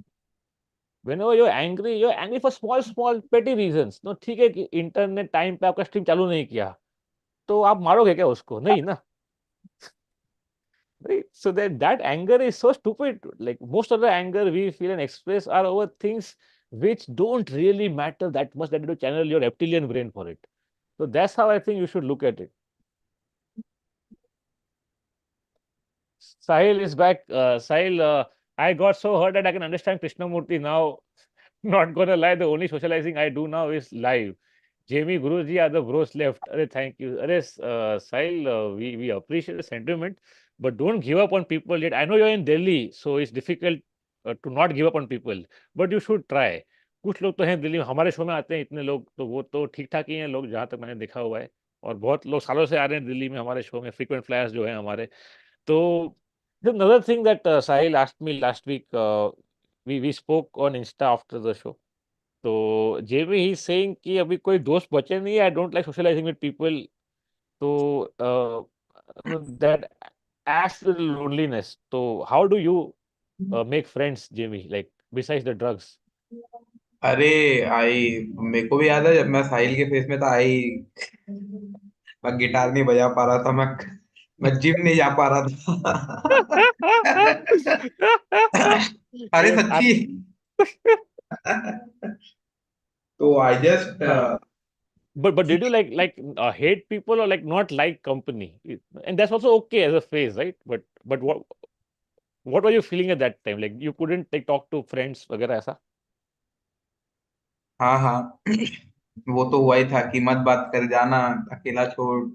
whenever you're angry for small, small, petty reasons. No, ठीक है कि internet time पे आपका stream चालू नहीं किया, तो आप मारोगे क्या उसको? नहीं ना. Right? So that anger is so stupid. Like most of the anger we feel and express are over things which don't really matter that much that you channel your reptilian brain for it. So that's how I think you should look at it. Sahil is back. Sahil, I got so hurt that I can understand Krishnamurti now. Not gonna lie, the only socializing I do now is live. Jamie Guruji are the bros left. Arey, thank you. Arey, Sahil, we appreciate the sentiment, but don't give up on people yet. I know you're in Delhi, so it's difficult to not give up on people, but you should try. कुछ लोग तो हैं दिल्ली में, हमारे show में आते हैं इतने लोग, तो वो तो ठीक ठाक ही हैं लोग, जहाँ तक मैंने देखा हुआ है। और बहुत लोग सालों से आ रहे हैं दिल्ली में हमारे शो में, फ्रीक्वेंट फ्लायर्स जो हैं हमारे। तो another thing that Sahil asked me last week, we spoke on Insta after the show. तो जेबी ही सेइंग कि अभी कोई दोस्त बचे नहीं है, I don't like socialising with people, तो that adds to the loneliness. So how do you make friends, Jamie, like besides the drugs? अरे आई, मेरे को भी याद है जब मैं साहिल के फेस में था आई, मैं गिटार नहीं बजा पा रहा था, मैं जिम नहीं जा पा रहा था। अरे Yes, सच्ची। तो आई जस्ट हाँ, but did you like hate people or like not like company? And that's also okay as a phase, right? But what were you feeling at that time? Like you couldn't like talk to friends वगैरह ऐसा? हाँ हाँ, वो तो हुआ ही था कि मत बात कर जाना, अकेला छोड़,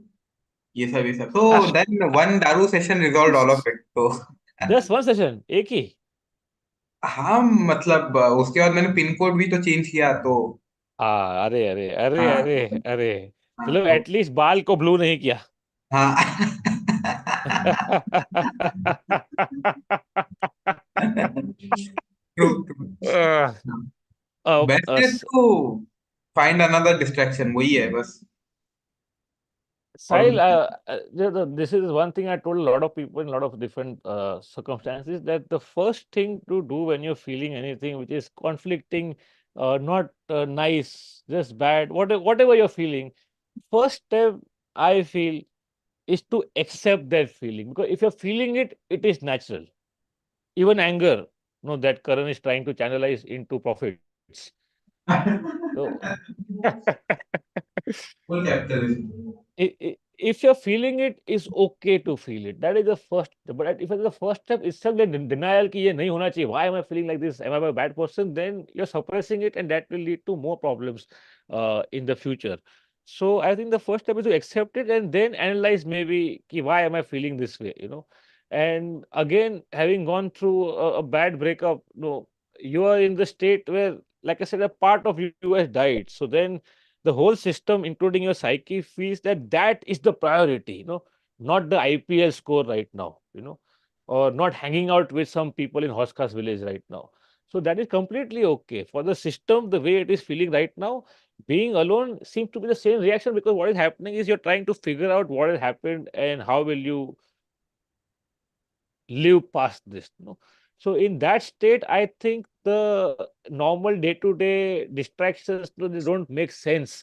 ये सब तो देन वन दारू session resolve all of it तो। Just one session, एक ही? हाँ मतलब उसके बाद मैंने पिन कोड भी तो चेंज किया तो। हाँ, अरे अरे अरे हाँ अरे अरे, हाँ चलो तो एटलीस्ट बाल को ब्लू नहीं किया। हाँ। True true. uh, uh, best uh, is to find another distraction, वही है बस। और Sahil, this is one thing I told a lot of people in a lot of different circumstances, that the first thing to do when you're feeling anything which is conflicting, not nice, just bad, whatever you're feeling, first step I feel is to accept that feeling, because if you're feeling it, it is natural. Even anger, that Karan is trying to channelize into profits. So full capitalism. if you're feeling it, it's okay to feel it. That is the first. But if it's the first step itself, then denial ki ye nahi hona chahiye. Why am I feeling like this? Am I a bad person? Then you're suppressing it, and that will lead to more problems in the future. So I think the first step is to accept it and then analyze, maybe ki why am I feeling this way? And again, having gone through a bad breakup, you are in the state where, like I said, a part of you has died. So then the whole system, including your psyche, feels that that is the priority, not the IPL score right now, or not hanging out with some people in Hoskas village right now. So that is completely okay. For the system, the way it is feeling right now, being alone seems to be the same reaction, because what is happening is you're trying to figure out what has happened and how will you live past this. So in that state, I think the normal day-to-day distractions, they don't make sense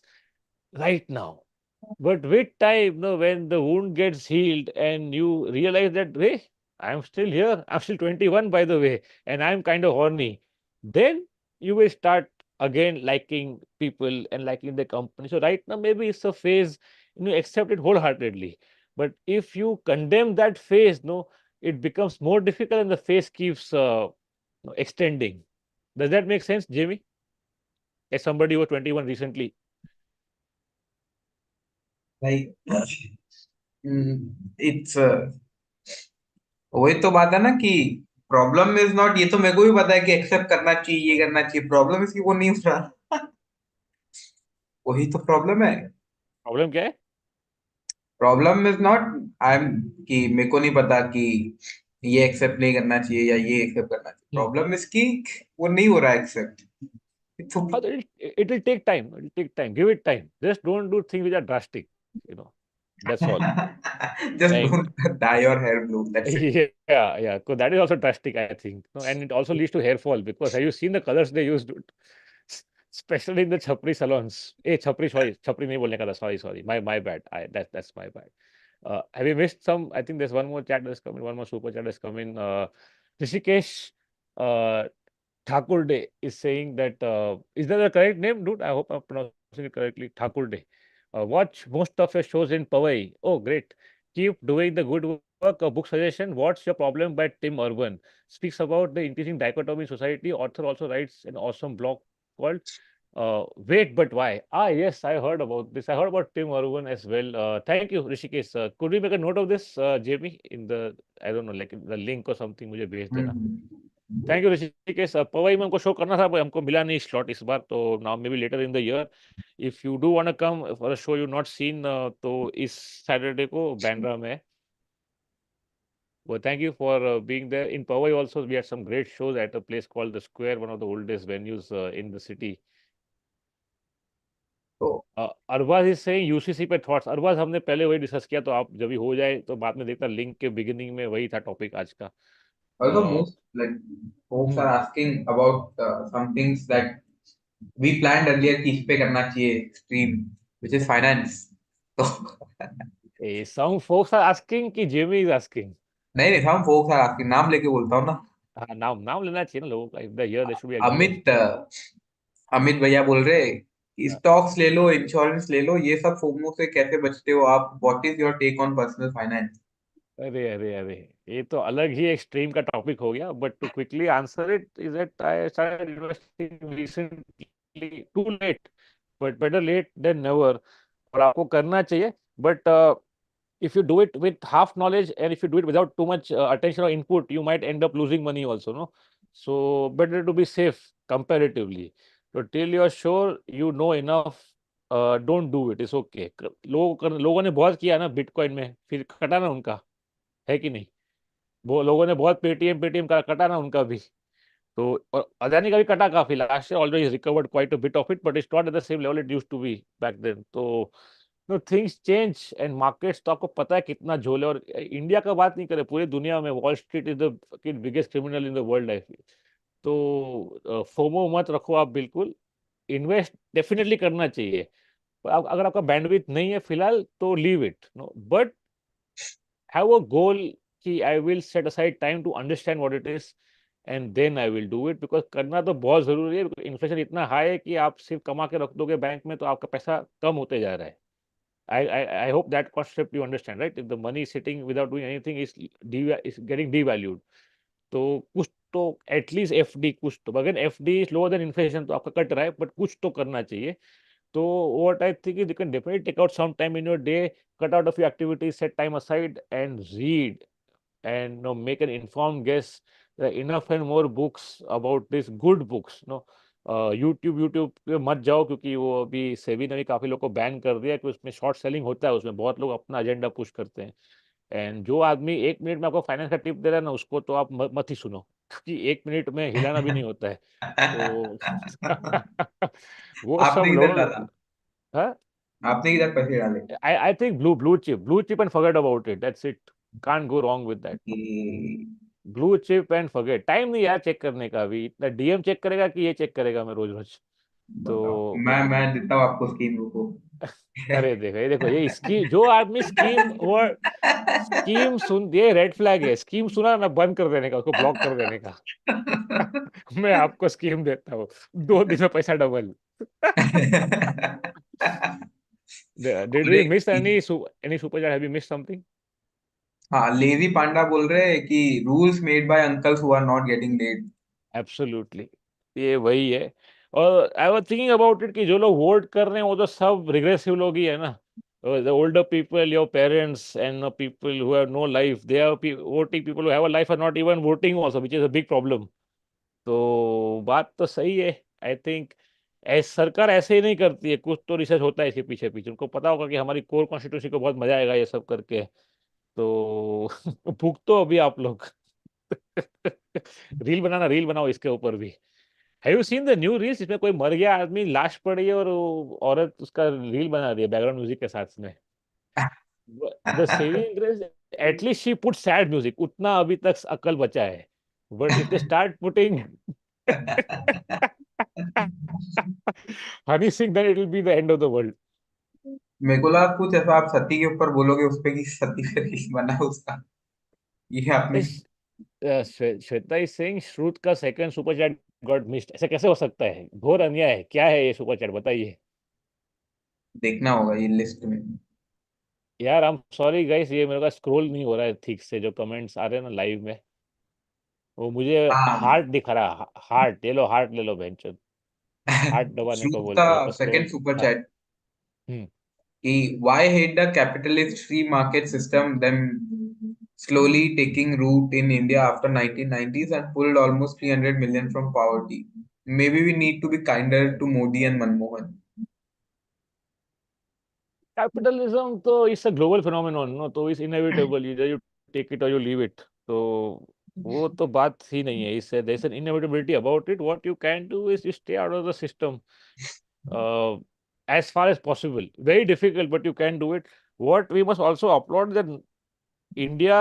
right now. But with time, when the wound gets healed and you realize that, hey, I'm still here, I'm still 21, by the way, and I'm kind of horny, then you will start again liking people and liking the company. So right now, maybe it's a phase, accept it wholeheartedly. But if you condemn that phase, no, it becomes more difficult and the phase keeps extending. Does that make sense, Jamie? As somebody who was 21 recently. Like it's वही तो बात है ना कि problem is not, ये तो मेरे को भी पता है कि एक्सेप्ट करना चाहिए, ये करना चाहिए, प्रॉब्लम इसकी वो नहीं हो रहा। वही तो प्रॉब्लम है। प्रॉब्लम क्या है? Problem is not I am कि मेरे को नहीं पता कि ये एक्सेप्ट नहीं करना चाहिए या ये एक्सेप्ट करना चाहिए, Hmm. प्रॉब्लम इसकी वो नहीं हो रहा accept. It will take time. It will take time. Give it time. Just don't do things which are drastic. That's all. Just Like, don't dye your hair blue, that's it. yeah, yeah. So that is also drastic, I think. And it also leads to hair fall, because have you seen the colors they use, dude? Especially in the chapri salons. Hey, chapri, sorry, chapri nahi bolne ka tha. Sorry. My bad. That's my bad. Have you missed some? I think there's one more chat that's coming. One more super chat that's coming. Rishikesh uh, Thakur Day is saying that, is that the correct name, dude? I hope I'm pronouncing it correctly. Thakur Day. Watch most of your shows in Powai. Oh, great. Keep doing the good work. A book suggestion: What's Your Problem by Tim Urban. Speaks about the increasing dichotomy in society. Author also writes an awesome blog called Wait, but why? Ah, yes, I heard about this. I heard about Tim Urban as well. Thank you, Rishikesh. Could we make a note of this, Jamie, in the, I don't know, like the link or something मुझे भेज देना. Hmm. Thank you Rishikesh. Powai में हमको show करना था, हमको मिला नहीं स्लॉट इस बार, तो now maybe later in the year if you do want to come for a show you not seen, तो इस सैटरडे को बैंड्रा में. Well, thank you for being there. In Powai also, we had some great shows at a place called The Square, one of the oldest venues in the city. तो Arbaaz is saying UCC पे thoughts. Arbaaz हमने पहले वही discuss किया, तो आप जब भी हो जाए तो बाद में देखना, लिंक के बिगिनिंग में वही था टॉपिक आज का. also a, most like folks are hmm, asking about some things that we planned earlier कि इस पे करना चाहिए stream which is finance. तो some folks are asking कि जेमी इज आस्किंग. नहीं नहीं, हम folks are asking, नाम लेके बोलता हूँ ना. हाँ, नाम नाम लेना चाहिए ना लोगों का. If the here they should be exposed. Amit Amit भैया बोल रहे स्टॉक्स ले लो, इंश्योरेंस ले लो, ये सब फोमो से कैसे बचते हो आप? What is your take on personal finance? अरे अरे अरे, ये तो अलग ही एक स्ट्रीम का टॉपिक हो गया. But to quickly answer it is that I started investing recently. Too late, but better late than never. और आपको करना चाहिए, but if you do it with half knowledge and if you do it without too much attention or input, you might end up losing money also, no? So better to be safe comparatively. So till you're sure you know enough, don't do it. It's okay. लोगों ने बहुत किया ना bitcoin में, फिर कटा ना उनका, है कि नहीं? वो लोगों ने बहुत पेटीएम पेटीएम का कटा ना उनका भी. तो और अदानी का भी कटा काफी. Last year already recovered quite a bit of it, but it's not at the same level it used to be back then. तो no, things change and markets, तो आपको पता है कितना झोल है. और इंडिया का बात नहीं करें, पूरी दुनिया में wall street is the biggest criminal in the world, I feel. तो फोमो मत रखो आप बिल्कुल. इन्वेस्ट डेफिनेटली करना चाहिए. पर अगर आपका बैंडविड्थ नहीं है फिलहाल, तो leave it, no. But have a goal कि I will set aside time to understand what it is and then I will do it. Because करना तो बहुत जरूरी है. इन्फ्लेशन इतना हाई है कि आप सिर्फ कमा के रख दोगे बैंक में तो आपका पैसा कम होते जा रहा है. I hope that concept you understand, right? If the money is sitting without doing anything is getting devalued. तो कुछ तो एटलीस्ट एफडी, कुछ तो, अगर FD is lower than inflation तो आपका कट रहा है, बट कुछ तो करना चाहिए. तो what I think you can definitely take out some time in your day, cut out of your activities, set time aside and read and make an informed guess. There are enough and more books about this, good books, YouTube पे मत जाओ, क्योंकि वो अभी सेबी ने भी काफी लोग को बैन कर दिया कि उसमें शॉर्ट सेलिंग होता है. उसमें बहुत लोग अपना एजेंडा पुश करते हैं. एंड जो आदमी 1 मिनट में आपको फाइनेंस का टिप दे रहा है ना, उसको तो आप मत ही सुनो, क्योंकि 1 मिनट में हिलाना भी नहीं होता है. तो वो सब आपने किधर लोग. डाला? हाँ, आपने किधर पैसे डाले? I think blue chip and forget about it. That's it. Can't go wrong with that. कि blue chip and forget. Time नहीं यार चेक करने का. भी इतना डीएम चेक करेगा कि ये चेक करेगा मैं रोज रोज. बताओ, तो मैं देता हूँ आपको स्कीम, रुको. अरे देखो, ये देखो, ये स्कीम, जो आदमी स्कीम और स्कीम सुन, ये रेड फ्लैग है. स्कीम सुना ना, बंद कर देने का, उसको ब्लॉक कर देने का. मैं आपको स्कीम देता हूँ, 2 दिन में पैसा डबल. डिड वी बोले मिस कि any super chat? Have we miss something? हाँ, लेजी पांडा बोल रहे हैं कि rules made by uncles who are not getting late. Absolutely, ये वही है. और I was thinking about it कि जो लोग वोट कर रहे हैं वो तो सब रिग्रेसिव लोग ही है ना. The older people, your parents and people who have no life, they are voting. People who have a life are not even voting also, which is a big problem. तो बात तो सही है. आई थिंक सरकार ऐसे ही नहीं करती है. कुछ तो रिसर्च होता है इसके पीछे पीछे. उनको पता होगा कि हमारी कोर कॉन्स्टिट्यूंसी को बहुत मजा आएगा ये सब करके. तो भुगतो अभी आप लोग. रील बनाओ इसके ऊपर भी. Have you seen the new reels? इसमें कोई मर गया आदमी, लाश पड़ी है, और वो औरत उसका रील बना रही है बैकग्राउंड म्यूजिक के साथ में. The saving grace, at least she put sad music, उतना अभी तक अकल बचा है. But if they start putting Honey Singh, then it will be the end of the world. मेरे को लगा कुछ ऐसा आप सती के ऊपर बोलोगे उस पे कि सती पे रील बना है उसका. ये आपने श्वेता इज सेइंग श्रुत का second super chat got missed. ऐसा कैसे हो सकता है? घोर अन्याय है. क्या है ये सुपर चैट, बताइए. देखना होगा ये लिस्ट में. यार आई एम सॉरी गाइस, ये मेरे का स्क्रॉल नहीं हो रहा है ठीक से. जो कमेंट्स आ रहे हैं ना लाइव में, वो मुझे हाँ, हार्ट दिख रहा है. हार्ट, ये लो, हार्ट ले लो बेंचो. हाथ दबाने को श्रुत का बोलते हैं वापस सेकंड लोग। सुपर हाँ। चैट हम्म। कि why hate the capitalist free market system then slowly taking root in India after 1990s and pulled almost 300 million from poverty. Maybe we need to be kinder to Modi and Manmohan. Capitalism तो it's a global phenomenon, no, तो it's inevitable, इधर you take it और you leave it. तो वो तो बात ही नहीं है, इससे there is an inevitability about it. What you can do is stay out of the system as far as possible. Very difficult, but you can do it. What we must also applaud that India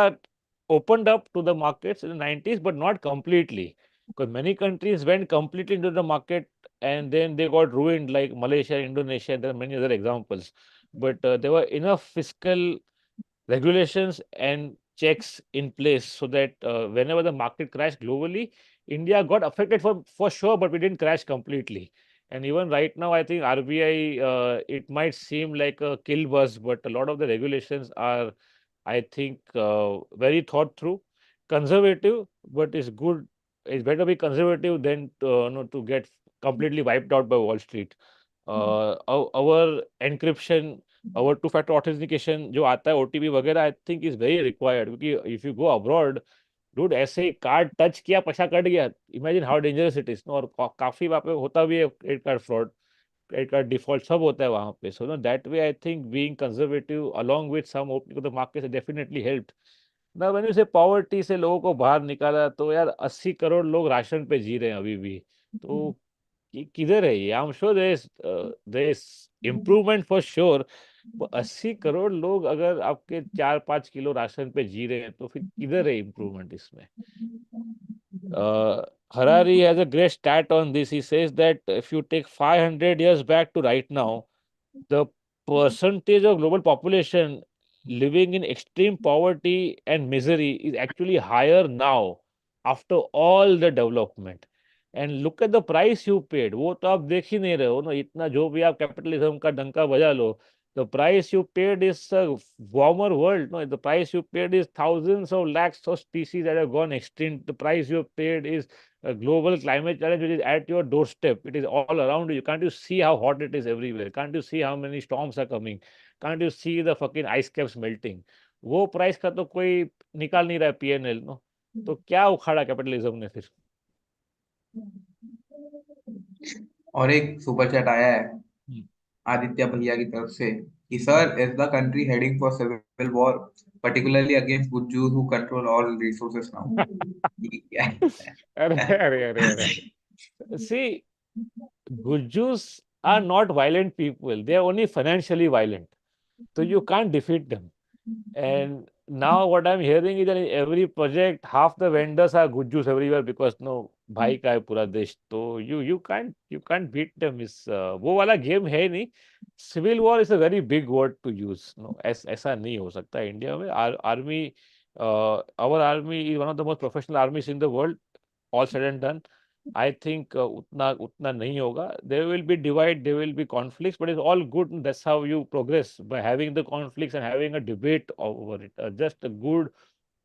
opened up to the markets in the 90s, but not completely. Because many countries went completely into the market and then they got ruined, like Malaysia, Indonesia. There are many other examples. But there were enough fiscal regulations and checks in place so that whenever the market crashed globally, India got affected for sure, but we didn't crash completely. And even right now, I think RBI, it might seem like a kill bus, but a lot of the regulations are, I think, very thought through, conservative, but it's good. It's better to be conservative than to get completely wiped out by Wall Street. Our encryption, our two-factor authentication जो आता है OTP वगैरह, I think is very required, क्योंकि if you go abroad, dude, ऐसे ही card touch किया, पैसा कट गया, imagine how dangerous it is. और काफी वहाँ पे होता भी है credit card fraud, credit card default सब होता है वहाँ पे। So no that way I think being conservative along with some opening of the market definitely helped. ना व्हेन यू से पॉवर्टी से लोगों को बाहर निकाला, तो यार 80 करोड़ लोग राशन पे जी रहे हैं अभी भी। तो किधर है ये? I am sure there is improvement for sure. 80 crore लोग अगर आपके 4-5 किलो राशन पे जी रहे हैं, तो फिर किधर है इम्प्रूवमेंट इसमें? Harari has a great stat on this. He says that if you take 500 years back to right now, the percentage of global population living in extreme poverty and misery is actually higher now after all the development. And look at the price you paid. वो तो आप देख ही नहीं रहे हो ना, इतना जो भी आप कैपिटलिज्म का डंका बजा लो, the price you paid is a warmer world. No, the price you paid is thousands of lakhs of species that have gone extinct. The price you paid is a global climate challenge which is at your doorstep. It is all around you. Can't you see how hot it is everywhere? Can't you see how many storms are coming? Can't you see the fucking ice caps melting? वो price का तो कोई निकाल नहीं रहा है PNL, no. तो क्या उखाड़ा कैपिटलिज्म ने फिर? और एक सुपर चैट आया है हम्म। आदित्य भैया की तरफ से कि sir is the country heading for civil war particularly against Gujju who control all resources now. ये क्या है? अरे अरे अरे अरे, सी, Gujus are not violent people. They are only financially violent. So you can't defeat them. And now what I'm hearing is that in every project, half the vendors are Gujus everywhere because no, भाई का है पूरा देश, तो you can't beat them. इस वो वाला game है ही नहीं। Civil war is a very big word to use, no, ऐसा नहीं हो सकता इंडिया में। Army, our army is one of the most professional armies in the world, all said and done. I think उतना नहीं होगा. There will be divide, there will be conflicts, but it's all good. And that's how you progress, by having the conflicts and having a debate over it. Just a good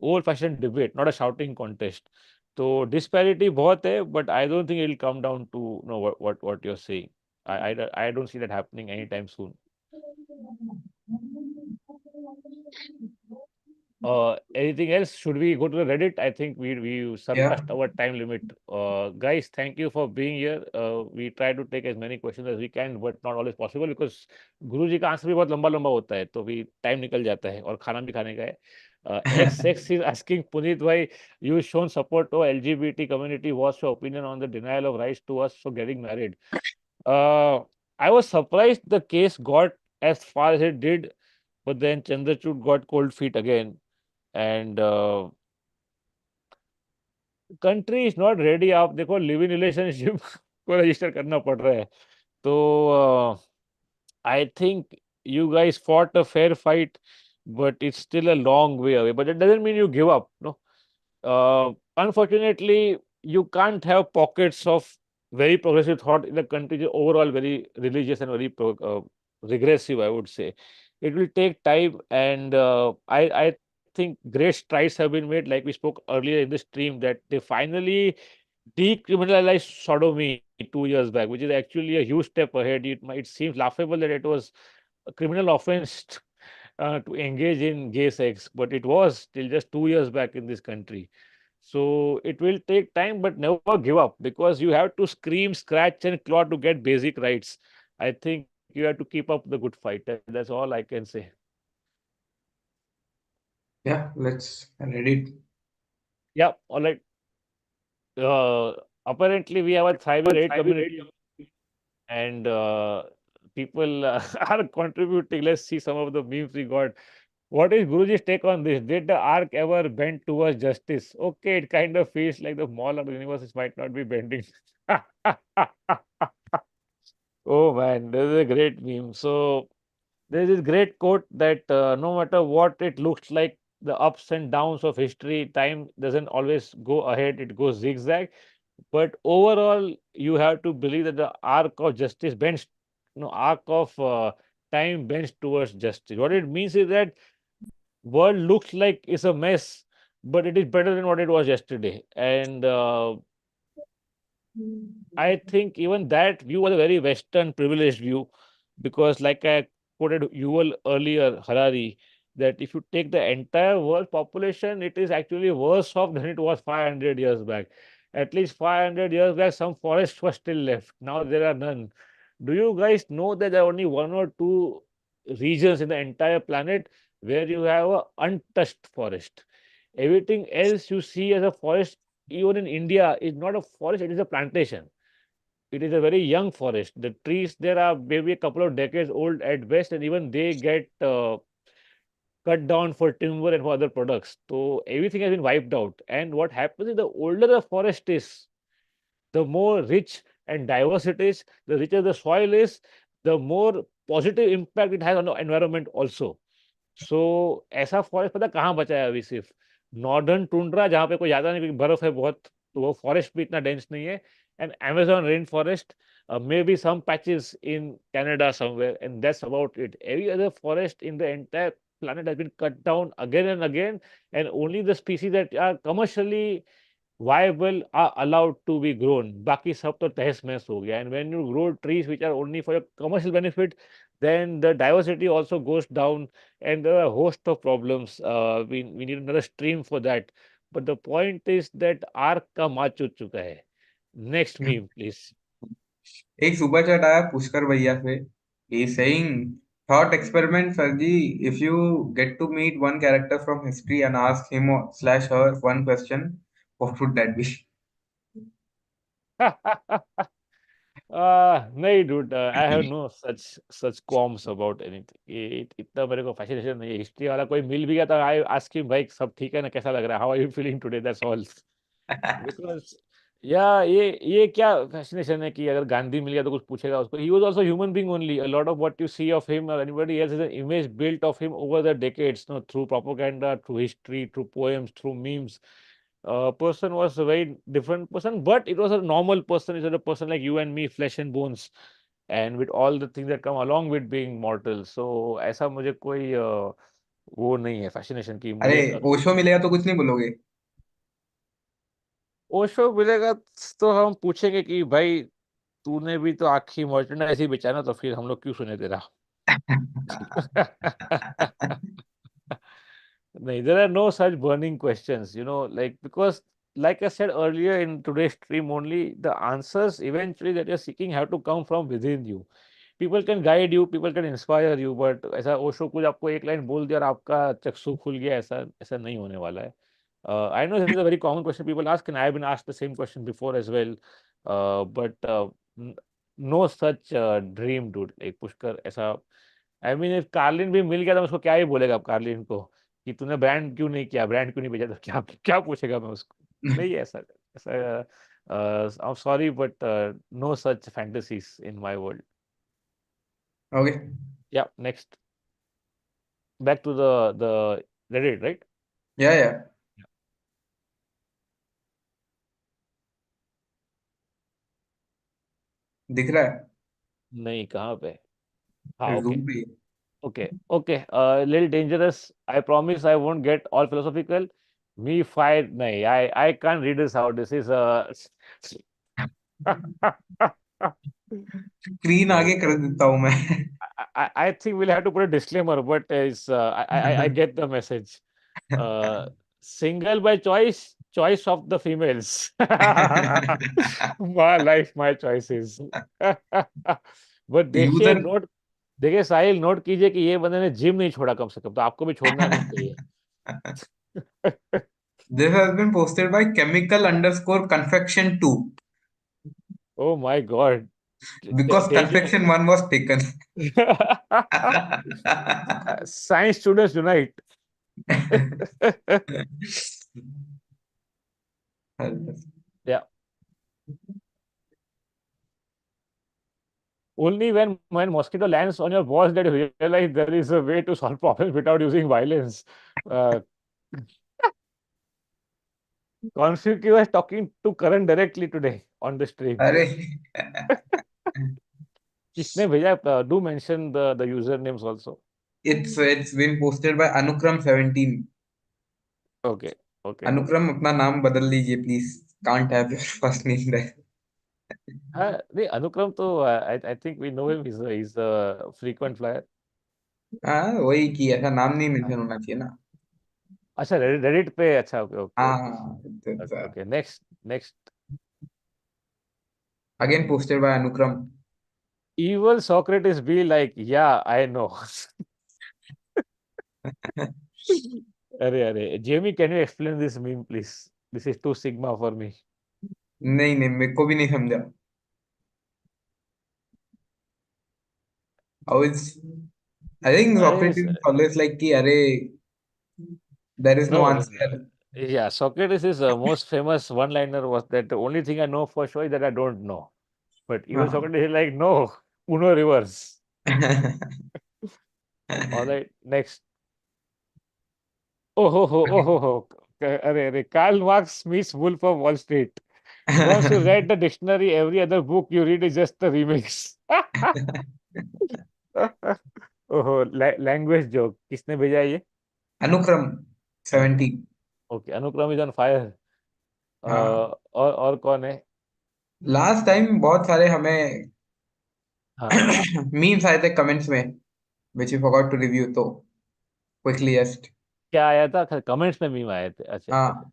old-fashioned debate, not a shouting contest. So disparity बहुत है, but I don't think it will come down to what you're saying. I don't see that happening anytime soon. Anything else? Should we go to the Reddit? I think we Yeah. surpassed our time limit. Guys, thank you for being here. We try to take as many questions as we can, but not always possible because गुरु जी का answer भी बहुत लंबा लंबा होता है, तो भी time निकल जाता है और खाना भी खाने का है। XX is asking Punit why you shown support to LGBT community. What's your opinion on the denial of rights to us for getting married? Uh, I was surprised the case got as far as it did, but then Chandrachud got cold feet again. And country is not ready. आप देखो, live in relationship को register करना पड़ रहा है। तो I think you guys fought a fair fight, but it's still a long way away, but it doesn't mean you give up, no. Unfortunately, you can't have pockets of very progressive thought in a country which is overall very religious and very regressive, I would say. It will take time, and I think great strides have been made, like we spoke earlier in the stream, that they finally decriminalized sodomy 2 years back, which is actually a huge step ahead. It seems laughable that it was a criminal offense to engage in gay sex, but it was till just 2 years back in this country. So it will take time, but never give up, because you have to scream, scratch, and claw to get basic rights. I think you have to keep up the good fight. That's all I can say. Yeah, let's read it. Yeah, all right. Uh, Apparently, we have a thriving Reddit community, and people are contributing. Let's see some of the memes we got. What is Guruji's take on this? Did the arc ever bend towards justice? Okay, it kind of feels like the mall of the universe might not be bending. Oh man, this is a great meme. So there's this great quote that no matter what it looks like, the ups and downs of history, time doesn't always go ahead, it goes zigzag. But overall, you have to believe that the arc of justice bends, arc of time bends towards justice. What it means is that world looks like it's a mess, but it is better than what it was yesterday. And I think even that view was a very Western privileged view, because, like I quoted Yuval earlier, Harari, that if you take the entire world population, it is actually worse off than it was 500 years back. At least 500 years back, some forests were still left. Now there are none. Do you guys know that there are only one or two regions in the entire planet where you have a untouched forest? Everything else you see as a forest, even in India, is not a forest, it is a plantation. It is a very young forest. The trees there are maybe a couple of decades old at best, and even they get cut down for timber and for other products. So everything has been wiped out. And what happens is, the older the forest is, the more rich and diverse it is, the richer the soil is, the more positive impact it has on the environment also. सो ऐसा forest पता कहाँ बचा है अभी सिर्फ? Northern tundra, जहाँ पे कोई जाता नहीं क्योंकि बर्फ है बहुत, तो वो फॉरेस्ट भी इतना डेंस नहीं है। And Amazon rain forest, may be some patches in Canada somewhere, and that's about it. Every other forest in the entire planet has been cut down again and again, and only the species that are commercially viable are allowed to be grown. बाकी सब तो तहस महस हो गया। And when you grow trees which are only for your commercial benefit, then the diversity also goes down, and there are a host of problems. We need another stream for that. But the point is that arc का मार चुक चुका है. Next meme, please. एक super chat आया पुष्कर भैया से, he is saying thought experiment Sarji, if you get to meet one character from history and ask him or slash her one question, what would that be? नहीं dude, I have no such qualms about anything. ये इतना मेरे को fascination नहीं है। History वाला कोई मिल भी गया तो I ask him, भाई सब ठीक है ना, कैसा लग रहा है, how are you feeling today, that's all. Because yeah, ये क्या fascination है कि अगर गांधी मिल गया तो कुछ पूछेगा उसको? He was also human being only. A lot of what you see of him or anybody else is an image built of him over the decades, no, through propaganda, through history, through poems, through memes. Person was a very different person, but it was a normal person. It was a person like you and me, flesh and bones, and with all the things that come along with being mortal. So ऐसा मुझे कोई वो नहीं है fascination कि अरे मुझे ओशो मिलेगा तो कुछ नहीं बोलोगे? ओशो मिलेगा तो हम पूछेंगे कि भाई तूने भी तो आखिरी मर्चेंडाइज ही बेचा ना, तो फिर हम लोग क्यों सुने तेरा? No, there are no such burning questions, like, because, like I said earlier in today's stream only, the answers eventually that you're seeking have to come from within you. People can guide you, people can inspire you, but ऐसा ओशो कुछ आपको एक line बोल दिया और आपका चक्षु खुल गया, ऐसा ऐसा नहीं होने वाला है. I know this is a very common question people ask, and I have been asked the same question before as well. But n- no such dream, dude. Like Pushkar ऐसा, आई मीन, इफ कार्लिन भी मिल गया तो मैं उसको क्या ही बोलेगा अब Carlin को कि तूने ब्रांड क्यों नहीं किया, ब्रांड क्यों नहीं भेजा, तो क्या क्या पूछेगा मैं उसको? नहीं है ऐसा ऐसा. I am sorry but no such fantasies in my world. Okay. या next, back to the Reddit, right? Yeah, yeah. दिख रहा है? नहीं, कहाँ पे? हाँ, ओके. जूम पे। Okay, okay. Little dangerous. I promise I won't get all philosophical. Me fight. Nahi, I can't read this out. This is a. Screen आगे नहीं. कर देता हूँ मैं. I think we'll have to put a disclaimer, but I get the message. Uh, Single by choice, choice of the females. My life, my choices. But user. देखिए साहिल, note कीजिए कि ये बंदे ने जिम नहीं छोड़ा, कम से कम तो आपको भी छोड़ना नहीं चाहिए. This has been posted by chemical underscore confection 2 Oh my God. because Danger. confection 1 was taken. Science students unite. Yeah. Only when mosquito lands on your balls that you realize there is a way to solve problems without using violence. Uh, Conspicuous talking to Karan directly today on the stream. अरे, किसने भेजा? Do mention the usernames also. it's been posted by Anukram 17. Okay, okay. अनुक्रम अपना नाम बदल लीजिए please. Can't have your first name there. नहीं, अनुक्रम तो I think we know him. He's a frequent flyer. हाँ, वही कि ऐसा नाम नहीं मेंशन होना चाहिए ना. अच्छा, रेडिट पे. अच्छा, ओके ओके ओके हाँ, okay okay. Next next. again posted by Anukram. Evil Socrates be like, yeah, I know. अरे अरे, Jamie, can you explain this meme, please? This is too sigma for me. नहीं नहीं, मेरे को भी नहीं समझा. How is, I think अरे Socrates is always like कि अरे, there is no no, answer. yeah, Socrates is most famous one-liner was that the only thing I know for sure is that I don't know. But even हाँ. Socrates is like, no, Uno reverse. All right, next. Oh. अरे अरे, Karl Marx meets Wolf of Wall Street. Once you read the dictionary, every other book you read is just the remix. ओहो, language joke. किसने भेजा ये? अनुक्रम 70. Okay, अनुक्रम is on fire. हाँ, और कौन है? लास्ट टाइम बहुत सारे हमें हाँ, मीम्स आए थे कमेंट्स में which we forgot to review, तो quickly just. क्या आया था? कमेंट्स में मीम आए थे. अच्छा, हाँ,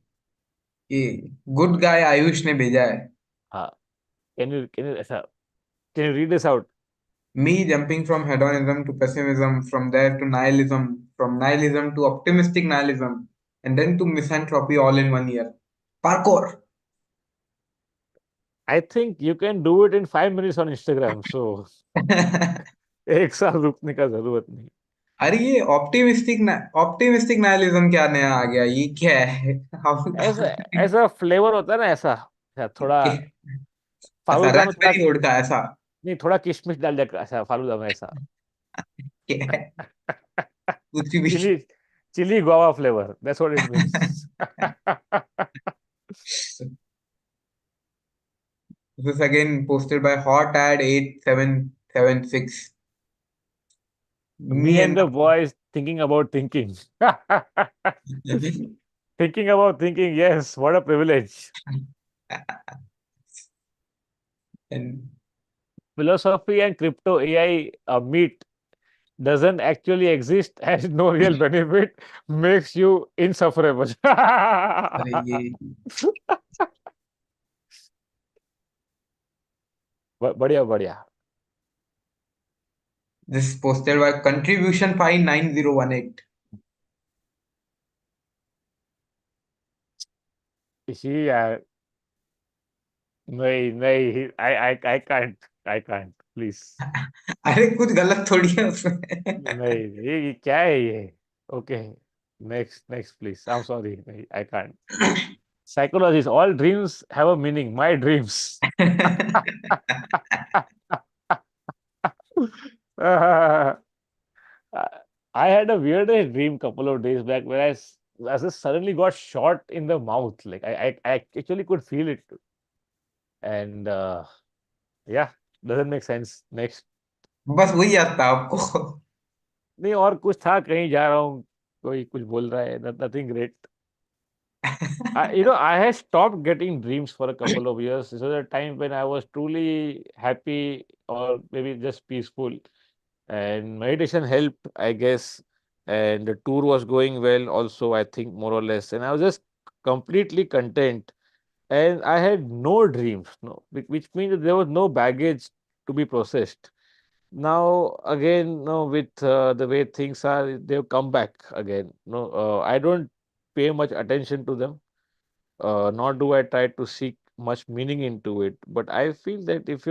ये गुड गाय आयुष ने भेजा है. हाँ. कैन यू ऐसा, can you read this out? Me jumping from hedonism to pessimism, from there to nihilism, from nihilism to optimistic nihilism, and then to misanthropy all in 1 year. Parkour. I think you can do it in 5 minutes on Instagram, so एक साल रुकने का जरूरत नहीं. अरे ये optimistic nihilism क्या नया आ गया, ये क्या है? ऐसा ऐसा फ्लेवर होता है ना, ऐसा थोड़ा ऐसा फालूदा में थोड़ा. रास्पबेरी रोड का ऐसा नहीं, थोड़ा किशमिश डाल दिया ऐसा फालूदा में ऐसा. क्या है? कुछ भी. Chilli chilli guava flavor. That's what it means. This is again posted by hot ad 8776. Me Me and and the boys thinking about thinking. Thinking about thinking. Yes, what a privilege. and Philosophy and crypto AI meet doesn't actually exist, has no real benefit, makes you insufferable. अरे ये बढ़िया बढ़िया. this is posted by contribution 59018. इसी यार. नहीं नहीं, I can't please. अरे कुछ गलत थोड़ी है उसमें. नहीं, ये क्या है ये? Okay, next please. I am sorry, नहीं, I can't. Psychologist, all dreams have a meaning. My dreams. I had a weird dream couple of days back where I just suddenly got shot in the mouth. Like I actually could feel it. And yeah, doesn't make sense. Next. बस वही आता आपको. नहीं, और कुछ था, कहीं जा रहा हूँ, कोई कुछ बोल रहा है. Nothing great. I had stopped getting dreams for a couple of years. This was a time when I was truly happy or maybe just peaceful. And meditation helped, I guess. And the tour was going well, also, I think, more or less. And I was just completely content. And I had no dreams, no, which means that there was no baggage to be processed. Now, again, no, with the way things are, they've come back again. No, I don't pay much attention to them, nor do I try to seek much meaning into it. But I feel that if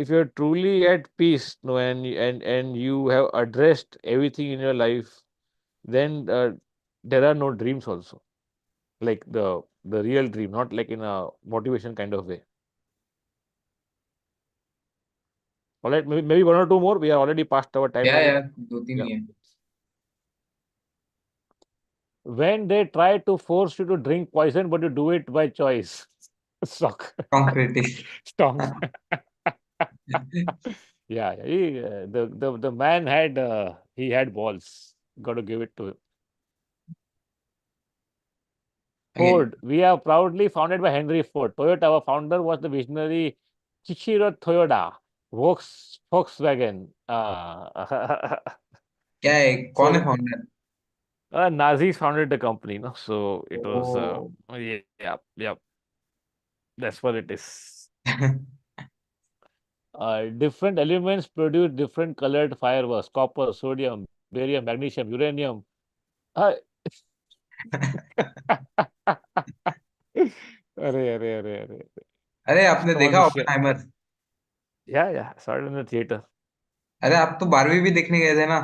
you're truly at peace, no, and you have addressed everything in your life, then there are no dreams also, like the real dream, not like in a motivation kind of way. All right, maybe one or two more. We are already past our time या limit. यार दो तीन Yeah. ही है. When they try to force you to drink poison, but you do it by choice. Stock. Concrete. Strong. Yeah, the man had he had balls. Got to give it to him. Again, Ford. We are proudly founded by Henry Ford. Toyota, our founder was the visionary Chichiro Toyoda. Volkswagen. क्या है, कौन है So founder? Nazis founded the company, no? So it was ओ. yeah, yeah. That's what it is. Different elements produce different colored fireworks: copper, sodium, barium, magnesium, uranium. Uh, अरे अरे अरे अरे अरे आपने अष्टमा देखा मनुष्य. ओपेनहाइमर? या saw it in the theater. अरे आप तो 12वीं भी देखने गए थे ना?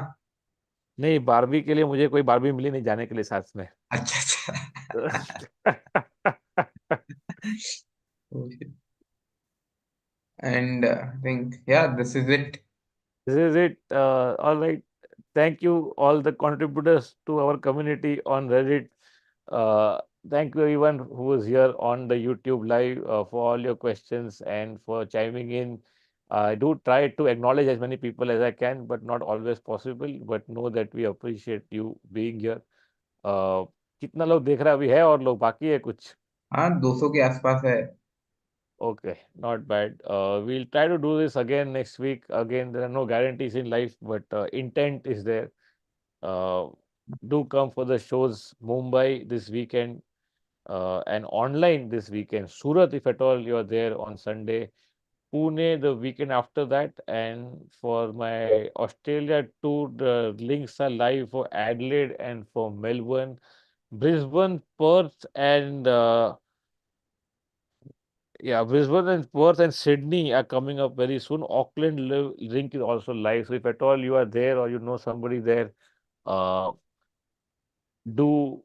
नहीं, 12वीं के लिए मुझे कोई 12वीं मिली नहीं जाने के लिए साथ में. अच्छा अच्छा. And I think yeah, this is it. This is it. All right. Thank you, all the contributors to our community on Reddit. Uh, Thank you, everyone who was here on the YouTube live for all your questions and for chiming in. I do try to acknowledge as many people as I can, but not always possible. But know that we appreciate you being here. Uh, कितना लोग देख रहा है अभी, है और लोग बाकी है कुछ? हाँ, 200 के आसपास है. Okay, not bad. We'll try to do this again next week. Again, there are no guarantees in life, but intent is there. Uh, do come for the shows Mumbai this weekend and online this weekend. Surat, if at all you're there on Sunday. Pune the weekend after that. And for my Australia tour, the links are live for Adelaide and for Melbourne, Brisbane, Perth, and yeah, Brisbane and Perth and Sydney are coming up very soon. Auckland link is also live. So if at all you are there or you know somebody there, uh, do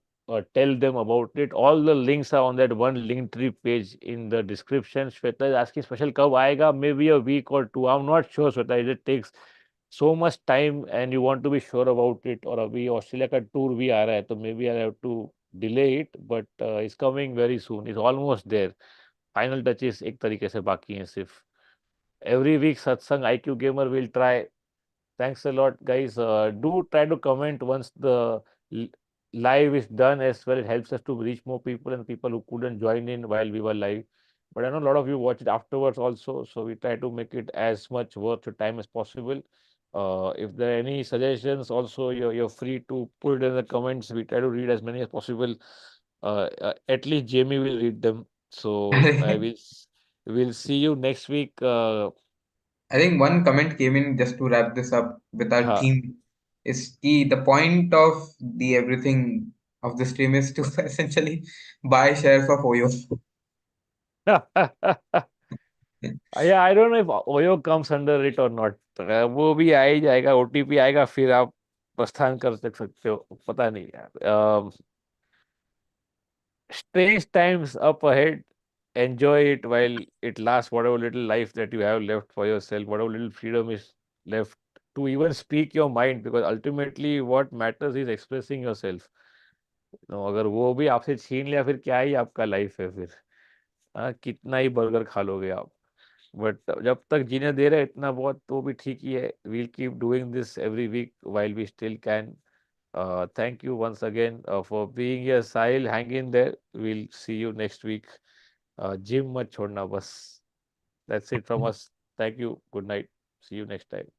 tell them about it. All the links are on that one Linktree page in the description. Shweta is asking special कब आएगा? Maybe a week or two. I'm not sure, Shweta. It takes so much time and you want to be sure about it. और अभी Australia का tour भी आ रहा है तो maybe I have to delay it, but it's coming very soon. It's almost there. Final touches एक तरीके से बाकी हैं सिर्फ. Every week Satsang IQ Gamer will try. Thanks a lot, guys. Do try to comment once the l- live is done as well. It helps us to reach more people and people who couldn't join in while we were live. But I know a lot of you watch it afterwards also, so we try to make it as much worth your time as possible. If there are any suggestions, also you're free to put it in the comments. We try to read as many as possible. At least Jamie will read them. So I will. We'll see you next week. I think one comment came in just to wrap this up with our हाँ. theme is key. The point of the everything of the stream is to essentially buy shares of Oyo. Yeah, I don't know if Oyo comes under it or not. वो भी आ ही जाएगा, OTP आएगा, फिर आप प्रस्थान कर सकते हो. पता नहीं यार. Strange times up ahead. Enjoy it while it lasts, whatever little life that you have left for yourself, whatever little freedom is left to even speak your mind, because ultimately what matters is expressing yourself. अगर वो भी आपसे छीन लिया फिर क्या ही आपका life है फिर. हाँ, कितना ही बर्गर खा लोगे आप. बट जब तक जीने दे रहे हैं इतना बहुत तो भी ठीक ही है. We'll keep doing this every week while we still can. Thank you once again for being here. Sahil, hang in there. We'll see you next week. Gym mat chhodna bas. That's it from us. Thank you. Good night. See you next time.